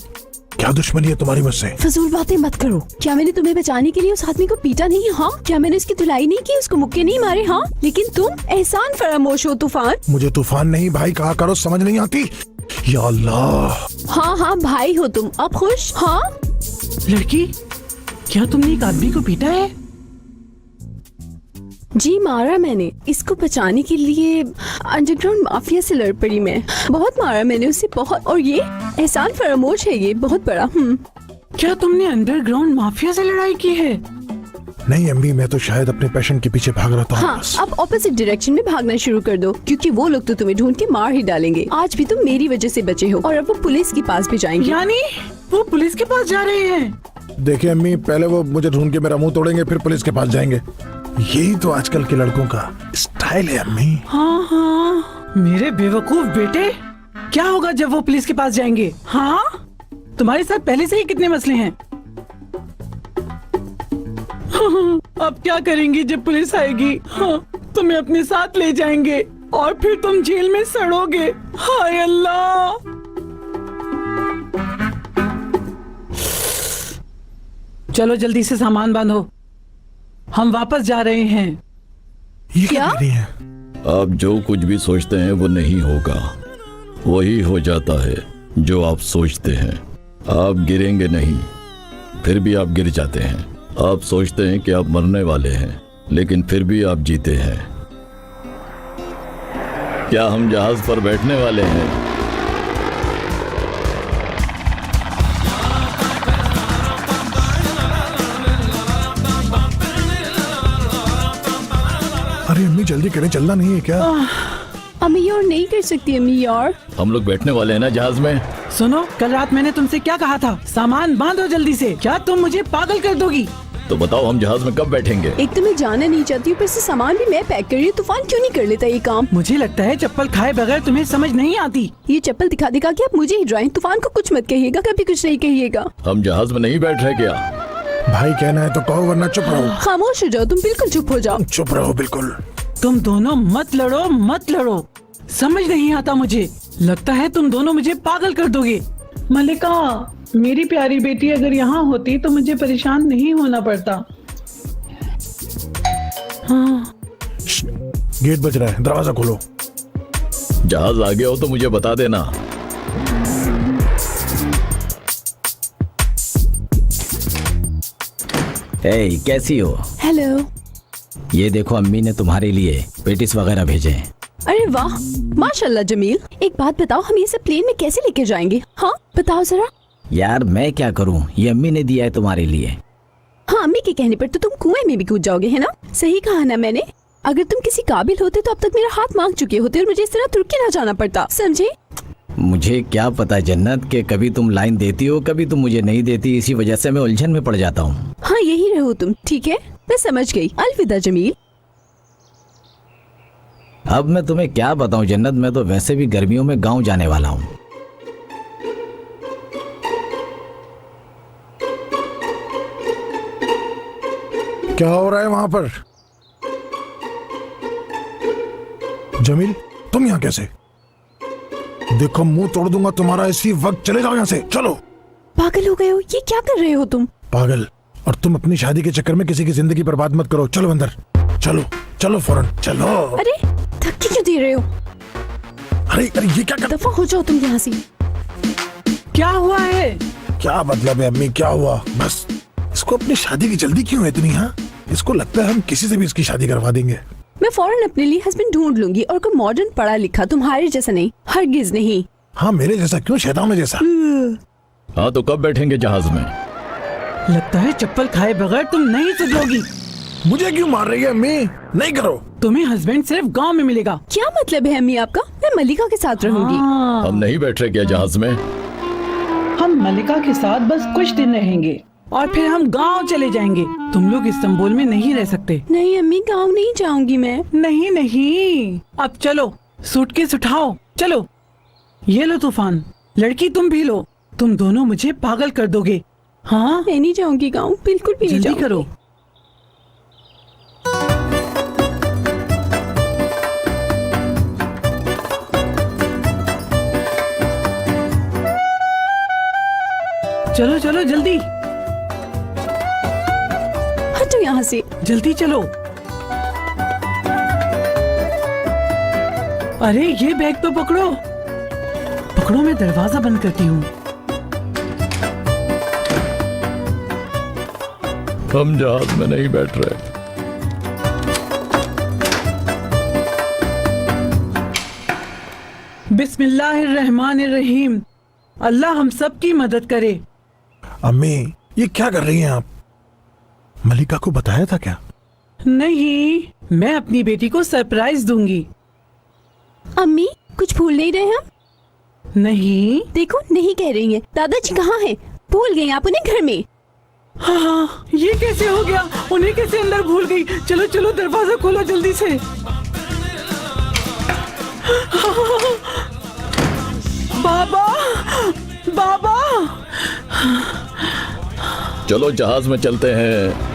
क्या दुश्मनी है तुम्हारी मुझसे? फजूल बातें मत करो। क्या मैंने तुम्हें बचाने के लिए उस आदमी को पीटा नहीं? हाँ। क्या मैंने उसकी धुलाई नहीं की, उसको मुक्के नहीं मारे? हाँ। लेकिन तुम एहसान फरामोश हो तूफान। मुझे तूफान नहीं भाई कहा करो, समझ नहीं आती। या अल्लाह। हाँ हाँ भाई हो तुम। अब खुश? हाँ। लड़की, क्या तुमने एक आदमी को पीटा है? जी मारा मैंने। इसको बचाने के लिए अंडरग्राउंड माफिया से लड़ पड़ी मैं। बहुत मारा मैंने उसे, बहुत। और ये एहसान फरामोश है, ये बहुत बड़ा। क्या तुमने अंडरग्राउंड माफिया से लड़ाई की है? नहीं अम्मी, मैं तो शायद अपने पैशन के पीछे भाग रहा था। हाँ, अब ऑपोजिट डायरेक्शन में भागना शुरू कर दो, क्योंकि वो लोग तो तुम्हें ढूंढ के मार ही डालेंगे। आज भी तुम मेरी वजह से बचे हो, और अब वो पुलिस के पास भी जाएंगे। यानी वो पुलिस के पास जा रहे हैं? देखिए अम्मी, पहले वो मुझे ढूंढ के मेरा मुंह तोड़ेंगे, फिर पुलिस के पास जाएंगे। यही तो आजकल के लड़कों का स्टाइल है अम्मी। हाँ हाँ, मेरे बेवकूफ बेटे, क्या होगा जब वो पुलिस के पास जाएंगे? हाँ, तुम्हारे साथ पहले से ही कितने मसले हैं। अब क्या करेंगी जब पुलिस आएगी? हाँ, तुम्हें अपने साथ ले जाएंगे और फिर तुम जेल में सड़ोगे। हाय अल्लाह। चलो जल्दी से सामान बांधो, हम वापस जा रहे हैं। ये क्या? आप जो कुछ भी सोचते हैं वो नहीं होगा, वही हो जाता है जो आप सोचते हैं। आप गिरेंगे नहीं, फिर भी आप गिर जाते हैं। आप सोचते हैं कि आप मरने वाले हैं, लेकिन फिर भी आप जीते हैं। क्या हम जहाज पर बैठने वाले हैं? अरे अम्मी जल्दी करें, चलना नहीं है क्या? अम्मी और नहीं कर सकती अम्मी यार। हम लोग बैठने वाले हैं ना जहाज में। सुनो, कल रात मैंने तुमसे क्या कहा था? सामान बांधो जल्दी से। क्या तुम मुझे पागल कर दोगी? तो बताओ हम जहाज में कब बैठेंगे? एक तो मैं जाना नहीं चाहती, ऊपर से सामान भी मैं पैक कर रही हूँ। तूफान क्यों नहीं कर लेता ये काम? मुझे लगता है चप्पल खाए बगैर तुम्हें समझ नहीं आती। ये चप्पल दिखा दिखा के आप मुझे ही ड्राइंग। तूफान को कुछ मत कहिएगा, कभी कुछ नहीं कहिएगा। हम जहाज में नहीं बैठ रहे क्या? भाई कहना है तो कहो, वरना चुप रहो। खामोश हो जाओ तुम, बिल्कुल चुप हो जाओ। चुप रहो बिल्कुल। तुम दोनों मत लड़ो, मत लड़ो। समझ नहीं आता मुझे। लगता है तुम दोनों मुझे पागल कर दोगे। मलिका, मेरी प्यारी बेटी अगर यहाँ होती तो मुझे परेशान नहीं होना पड़ता। हाँ। गेट बज रहा है, दरवाजा खोलो। जहाज आ गया हो तो मुझे बता देना। हे, कैसी हो? हेलो। ये देखो, अम्मी ने तुम्हारे लिए पेटिस वगैरह भेजे हैं। अरे वाह, माशाल्लाह जमील। एक बात बताओ, हम ये सब प्लेन में कैसे लेके जाएंगे? हाँ बताओ जरा। यार मैं क्या करूं, ये अम्मी ने दिया है तुम्हारे लिए। हाँ, अम्मी के कहने पर तो तुम कुएं में भी कूद जाओगे, है ना? सही कहा ना मैंने? अगर तुम किसी काबिल होते तो अब तक मेरा हाथ मांग चुके होते और मुझे इस तरह तुर्की ना जाना पड़ता, समझे? मुझे क्या पता जन्नत के कभी तुम लाइन देती हो, कभी तुम मुझे नहीं देती। इसी वजह से मैं उलझन में पड़ जाता हूँ। हाँ यही रहो तुम, ठीक है? मैं समझ गई। अलविदा जमील। अब मैं तुम्हें क्या बताऊं जन्नत, मैं तो वैसे भी गर्मियों में गांव जाने वाला हूँ। क्या हो रहा है वहां पर? जमील, तुम यहाँ कैसे? देखो मुंह तोड़ दूंगा तुम्हारा इसी वक्त। चले जाओ यहाँ से, चलो। पागल हो गए हो? ये क्या कर रहे हो तुम? पागल? और तुम अपनी शादी के चक्कर में किसी की जिंदगी बर्बाद मत करो। चलो अंदर, चलो चलो फौरन चलो। अरे धक्के क्यों दे रहे हो? अरे अरे ये क्या कर... दफा हो जाओ तुम यहाँ से। क्या हुआ है? क्या मतलब है अम्मी, क्या हुआ? बस इसको अपनी शादी की जल्दी क्यों है इतनी? हाँ, इसको लगता है हम किसी से भी इसकी शादी करवा देंगे। मैं फौरन अपने लिए हस्बैंड ढूंढ लूंगी और कोई मॉडर्न पढ़ा लिखा तुम्हारे जैसा नहीं, हरगिज नहीं। हाँ मेरे जैसा क्यों, शैतान जैसा। हाँ तो कब बैठेंगे जहाज में? लगता है चप्पल खाए बगैर तुम नहीं सुधरोगी। मुझे क्यों मार रही है अम्मी? नहीं करो। तुम्हें हस्बैंड सिर्फ गांव में मिलेगा। क्या मतलब है अम्मी आपका? मैं मलिका के साथ रहूंगी। हम नहीं बैठ रहे क्या जहाज में? हम मलिका के साथ बस कुछ दिन रहेंगे और फिर हम गांव चले जाएंगे। तुम लोग इस्तांबुल में नहीं रह सकते। नहीं अम्मी, गांव नहीं जाऊंगी मैं। नहीं नहीं, अब चलो सूटकेस उठाओ, चलो। ये लो तूफान, लड़की तुम भी लो। तुम दोनों मुझे पागल कर दोगे। हाँ मैं नहीं जाऊंगी गांव, बिल्कुल भी नहीं जल्दी जाऊंगी। करो। चलो चलो जल्दी, हटो यहाँ से। जल्दी चलो। अरे ये बैग तो पकड़ो, पकड़ो, मैं दरवाजा बंद करती हूँ। हम जहाज में नहीं बैठ रहे। बिस्मिल्लाहिर्रहमानिर्रहीम। अल्लाह हम सब की मदद करे। अम्मी ये क्या कर रही हैं आप? मलिका को बताया था क्या? नहीं, मैं अपनी बेटी को सरप्राइज दूंगी। अम्मी कुछ भूल नहीं रहे हम? नहीं। देखो नहीं कह रही है। दादाजी कहाँ हैं? भूल गए आप उन्हें घर में। हाँ, ये कैसे हो गया? उन्हें कैसे अंदर भूल गई? चलो चलो दरवाजा खोलो जल्दी से। बाबा, बाबा। चलो जहाज में चलते हैं।